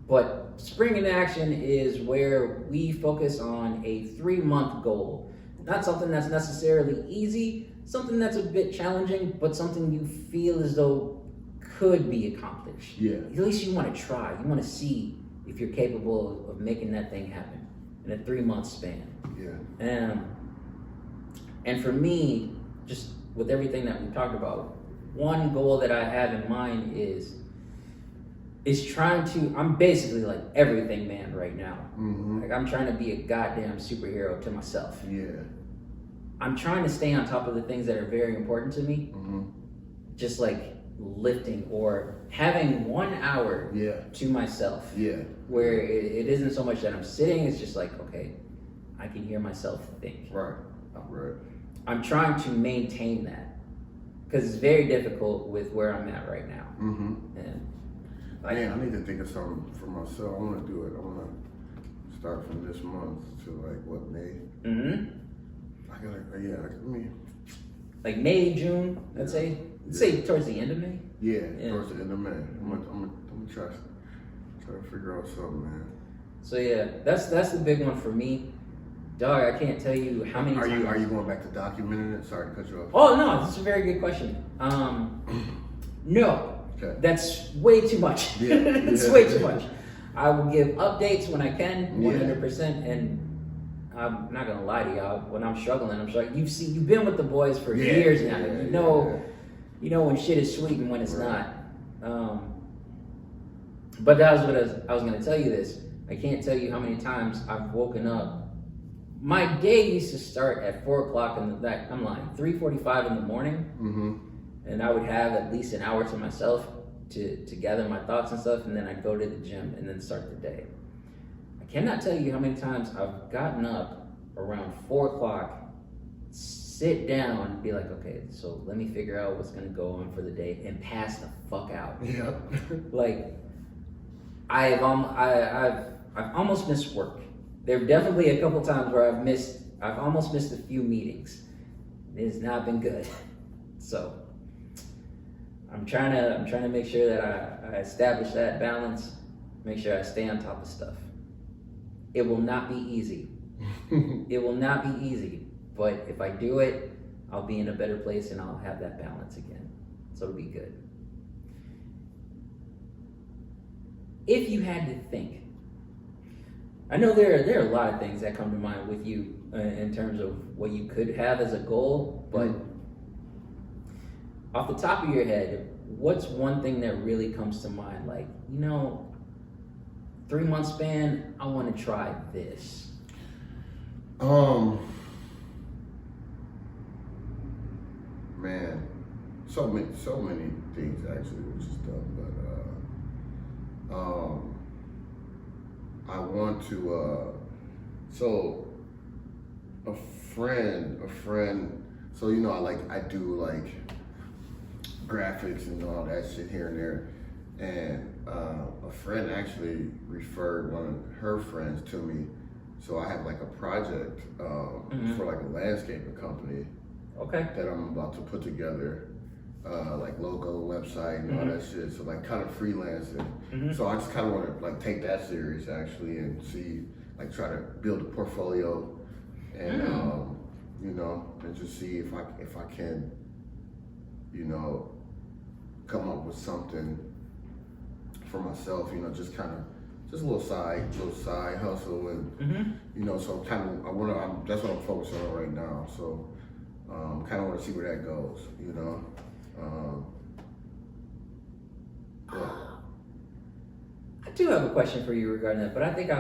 But Spring in Action is where we focus on a 3-month goal. Not something that's necessarily easy, something that's a bit challenging, but something you feel as though could be accomplished. Yeah. At least you want to try. You want to see if you're capable of making that thing happen in a 3-month span. Yeah. And for me, just with everything that we talked about, one goal that I have in mind is trying to, I'm basically like everything man right now. Like I'm trying to be a goddamn superhero to myself. Yeah. I'm trying to stay on top of the things that are very important to me. Just like lifting or having 1 hour Yeah. to myself. Yeah. Where it isn't so much that I'm sitting, it's just like, okay, I can hear myself think. Right. Right. I'm trying to maintain that because it's very difficult with where I'm at right now. And like, Man, I need to think of something for myself. I want to do it. I want to start from this month to like what, May? I gotta, yeah. Let me. like May, June, let's say towards the end of May. Yeah, towards the end of May. I'm gonna try to figure out something, man. So yeah, that's the big one for me. Dog, I can't tell you how many times. Are you going back to documenting it? Sorry to cut you off. Oh no, this is a very good question. No. Okay. That's way too much. Yeah. It's way too much. I will give updates when I can, 100%, and I'm not gonna lie to y'all. When I'm struggling, you've been with the boys for years now. You know when shit is sweet and when it's not. But that was what I was gonna tell you this. I can't tell you how many times I've woken up. My day used to start at 4:00 I'm lying, 3:45 in the morning. And I would have at least an hour to myself to gather my thoughts and stuff, and then I'd go to the gym and then start the day. I cannot tell you how many times I've gotten up around 4:00, sit down, and be like, okay, so let me figure out what's gonna go on for the day, and pass the fuck out. Yeah. Like, I've almost missed work. There have definitely a couple times where I've almost missed a few meetings. It has not been good. So I'm trying to make sure that I establish that balance, make sure I stay on top of stuff. It will not be easy. It will not be easy, but if I do it, I'll be in a better place and I'll have that balance again. So it'll be good. If you had to think, I know there are a lot of things that come to mind with you in terms of what you could have as a goal, but off the top of your head, what's one thing that really comes to mind? Like, 3-month span, I want to try this. Man, so many things actually, which is dumb, but I want to so a friend, so I do like graphics and all that shit here and there, and a friend actually referred one of her friends to me. So I have like a project for like a landscaping company Okay. that I'm about to put together, like logo, website, and all that shit. So like kind of freelancing. So I just kind of want to like take that serious actually and see, like try to build a portfolio and you know, and just see if I can, you know, come up with something for myself. You know, just kind of. Just a little side hustle, and you know, so that's what I'm focusing on right now. So, kind of want to see where that goes, you know. Yeah. I do have a question for you regarding that, but I think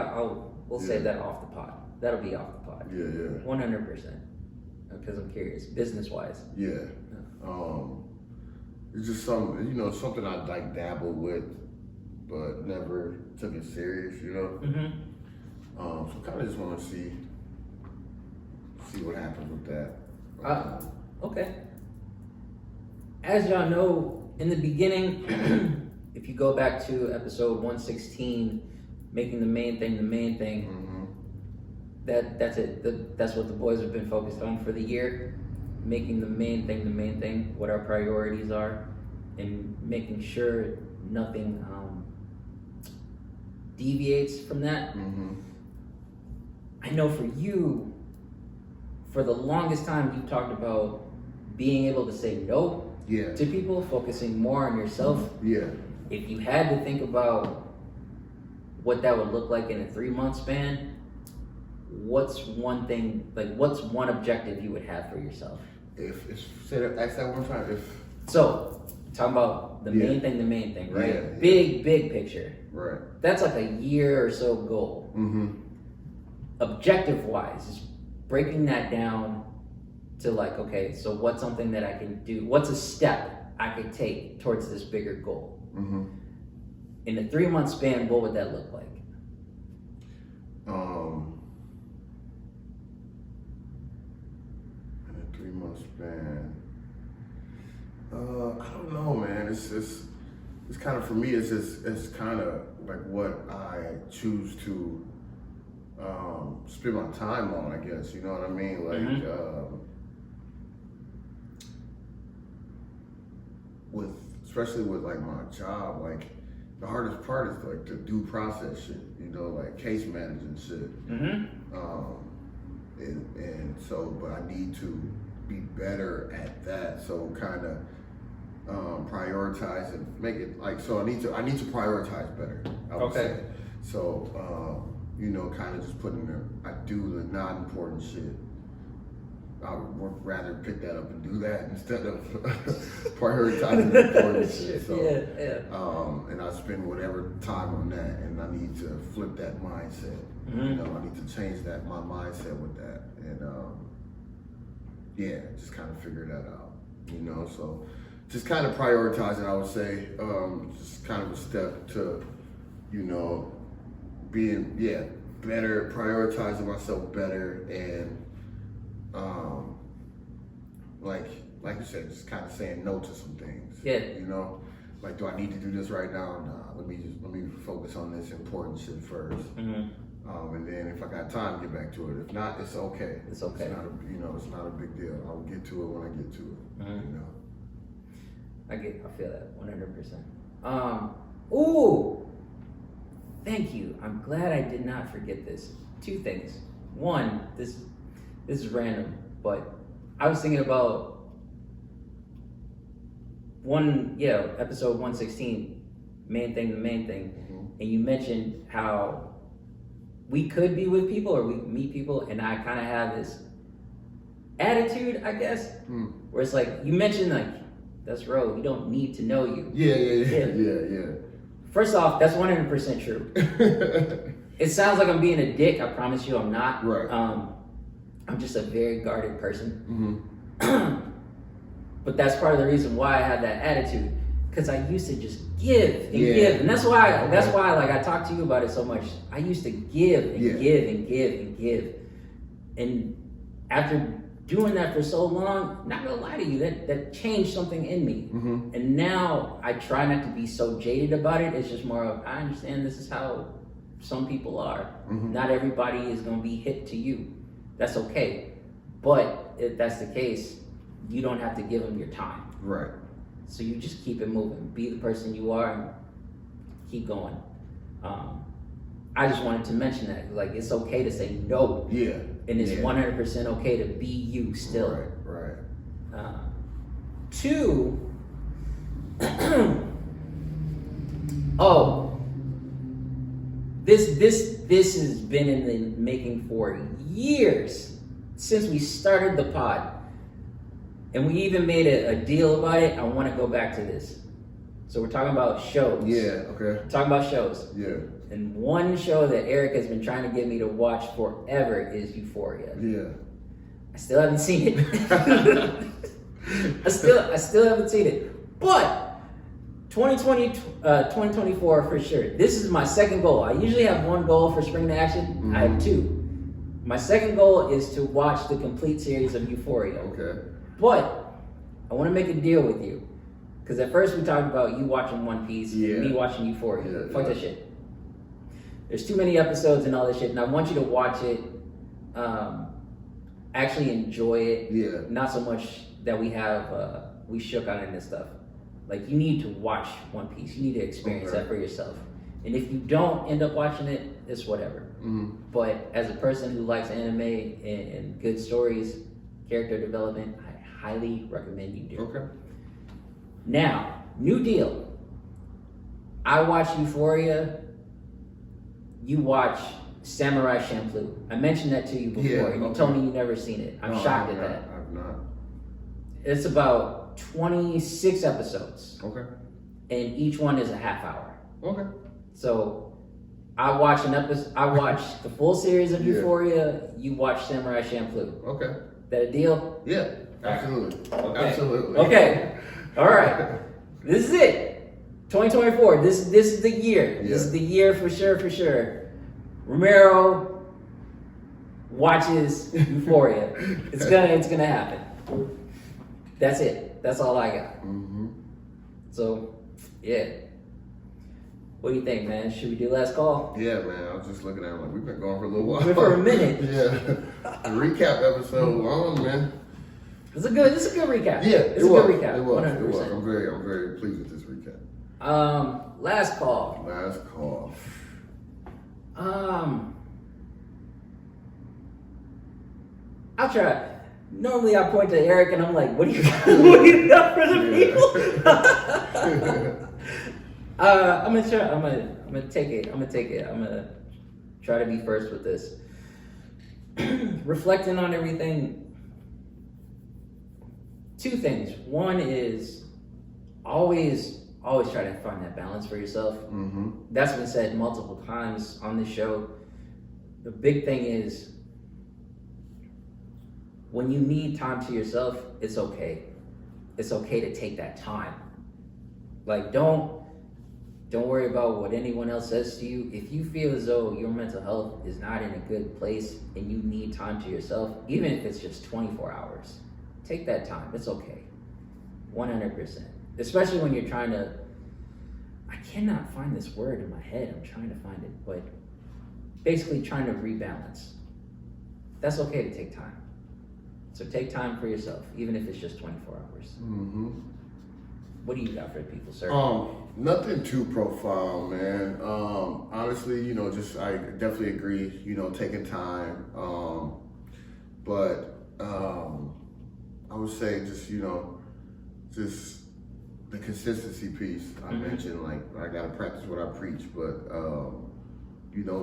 we'll save that off the pod. That'll be off the pod. Yeah. 100%. Because I'm curious, business wise. Yeah. It's just something, you know, something I like dabble with, but never took it serious, you know. So kind of just want to see what happens with that. Okay. As y'all know, in the beginning, if you go back to episode 116, making the main thing, that's it. That's what the boys have been focused on for the year. Making the main thing, what our priorities are, and making sure nothing deviates from that. I know for you, for the longest time, you've talked about being able to say no to people, focusing more on yourself. If you had to think about what that would look like in a 3-month span, what's one objective you would have for yourself? Ask that one time. So, talking about the main thing, right? Yeah. Big picture. Right. That's like a year or so goal. Objective wise, is breaking that down to like, okay, so what's something that I can do? What's a step I could take towards this bigger goal? In a 3-month span, what would that look like? In a 3-month span, I don't know, man. It's kind of, for me, it's kind of like what I choose to spend my time on, I guess. You know what I mean? Like, especially with like my job, like the hardest part is like the due process shit, you know, like case managing shit. And so, but I need to be better at that. So kind of prioritize and make it like, so I need to prioritize better, I would say. So, you know, kind of just I do the non-important shit. I would rather pick that up and do that instead of prioritizing the important shit. So, and I spend whatever time on that, and I need to flip that mindset. You know, I need to change my mindset with that, and just kind of figure that out. You know, so just kind of prioritizing, I would say, just kind of a step to, you know, being better, prioritizing myself better, and like you said, just kind of saying no to some things. You know, like, do I need to do this right now? Nah, let me focus on this important shit first. And then if I got time, get back to it. If not, it's okay. It's not it's not a big deal. I'll get to it when I get to it. You know. I feel that 100%. Ooh, thank you. I'm glad I did not forget this. 2 things. One, this is random, but I was thinking about episode 116, main thing, and you mentioned how we could be with people or we meet people, and I kind of have this attitude, I guess, where it's like, you mentioned like, that's Ro, you don't need to know you. Yeah. First off, that's 100% true. It sounds like I'm being a dick. I promise you I'm not. Right. I'm just a very guarded person. But that's part of the reason why I have that attitude. Because I used to just give and give. And that's why like I talk to you about it so much. I used to give and give and give and give. And after doing that for so long, not gonna lie to you, that changed something in me. Mm-hmm. And now I try not to be so jaded about it. It's just more of, I understand this is how some people are. Mm-hmm. Not everybody is gonna be hip to you. That's okay. But if that's the case, you don't have to give them your time. Right. So you just keep it moving. Be the person you are and keep going. I just wanted to mention that. Like, it's okay to say no. Yeah. And it's Yeah. 100% okay to be you still. Right. Two, oh, this has been in the making for years, since we started the pod. And we even made a deal about it. I want to go back to this. So we're talking about shows. Yeah. Okay. Talking about shows. Yeah. And one show that Eric has been trying to get me to watch forever is Euphoria. Yeah. I still haven't seen it. I still haven't seen it. But 2024 for sure. This is my second goal. I usually have one goal for Spring to Action. Mm-hmm. I have two. My second goal is to watch the complete series of Euphoria. Okay. But I want to make a deal with you. Because at first we talked about you watching One Piece, me watching Euphoria. Yeah, Fuck that shit. There's too many episodes and all this shit, and I want you to watch it, actually enjoy it. Yeah. Not so much that we shook on it and stuff. Like, you need to watch One Piece. You need to experience that for yourself. And if you don't end up watching it, it's whatever. Mm-hmm. But as a person who likes anime and good stories, character development, I highly recommend you do. Okay. Now, new deal. I watch Euphoria. You watch Samurai Champloo. I mentioned that to you before, and you told me you never seen it. I'm shocked at that. I've not. It's about 26 episodes, Okay. and each one is a half hour. Okay. So I watch the full series of Euphoria. You watch Samurai Champloo. Okay. That a deal? Yeah. Absolutely. Okay. Absolutely. Okay. All right. This is it. 2024. This is the year. Yeah. This is the year for sure. Romero watches Euphoria. It's gonna happen. That's it. That's all I got. Mm-hmm. So, yeah. What do you think, man? Should we do last call? Yeah, man. I was just looking at it like we've been going for a little while. For a minute. Yeah. The recap episode long, man. It's a good recap. Yeah, it's a good recap. It was. 100%. I'm very pleased with this recap. Last call. Last call. I'll try. Normally I point to Eric and I'm like, what do you got for the people? I'm gonna take it. I'm gonna try to be first with this. Reflecting on everything. Two things. One is always try to find that balance for yourself. Mm-hmm. That's been said multiple times on this show. The big thing is, when you need time to yourself, it's okay. It's okay to take that time. Like, don't worry about what anyone else says to you. If you feel as though your mental health is not in a good place and you need time to yourself, even if it's just 24 hours, take that time. It's okay. 100%. Especially when you're trying to, I cannot find this word in my head. I'm trying to find it, but basically trying to rebalance. That's okay to take time. So take time for yourself, even if it's just 24 hours. Mm-hmm. What do you got for the people, sir? Nothing too profound, man. Honestly, I definitely agree, taking time. But I would say just the consistency piece. I mentioned, like, I gotta practice what I preach, but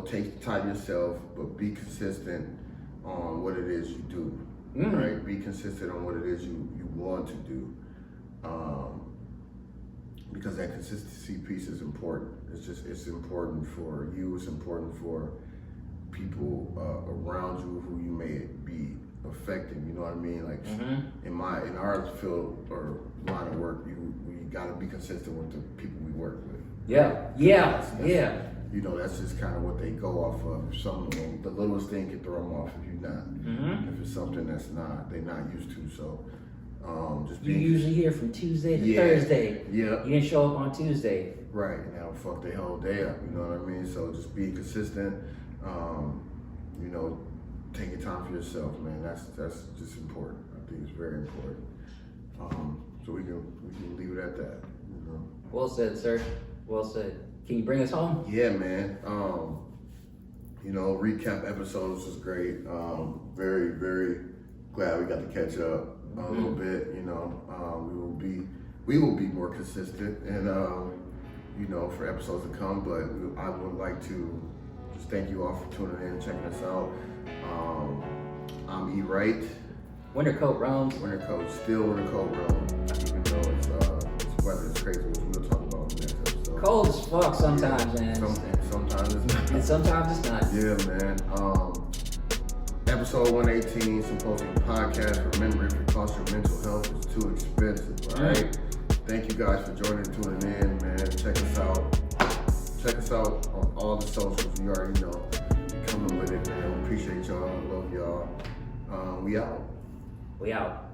take time yourself, but be consistent on what it is you do. Right? Be consistent on what it is you want to do. Because that consistency piece is important. It's important for you, it's important for people around you who you may be affecting, you know what I mean? Like in our field or line of work, we gotta be consistent with the people we work with. Yeah. you know, that's just kind of what they go off of. If something, the littlest thing can throw them off if you're not. Mm-hmm. If it's something that's they're not used to. So, just You being usually here from Tuesday to Yeah. Thursday. Yeah. You didn't show up on Tuesday. Right, and that'll fuck their whole day up, you know what I mean? So just being consistent, you know, taking time for yourself, man, that's just important. I think it's very important. So we can leave it at that, you know. Well said, sir. Well said. Can you bring us home? Yeah, man. You know, recap episodes was great. Very, very glad we got to catch up a little bit, you know. We will be more consistent and you know, for episodes to come, but I would like to just thank you all for tuning in and checking us out. I'm E. Wright. Winter coat roams. Winter coat, still winter coat room, even though it's weather is crazy, which we'll talk about in the next episode. Cold as fuck sometimes, man. Sometimes it's not. And sometimes it's not. Yeah, man. Episode 118, Symposium Podcast. Remember, if it costs your mental health, it's too expensive, all right? Thank you guys for joining and tuning in, man. Check us out. Check us out on all the socials. You already know. You're coming with it, man. Appreciate y'all. Love y'all. We out. We out.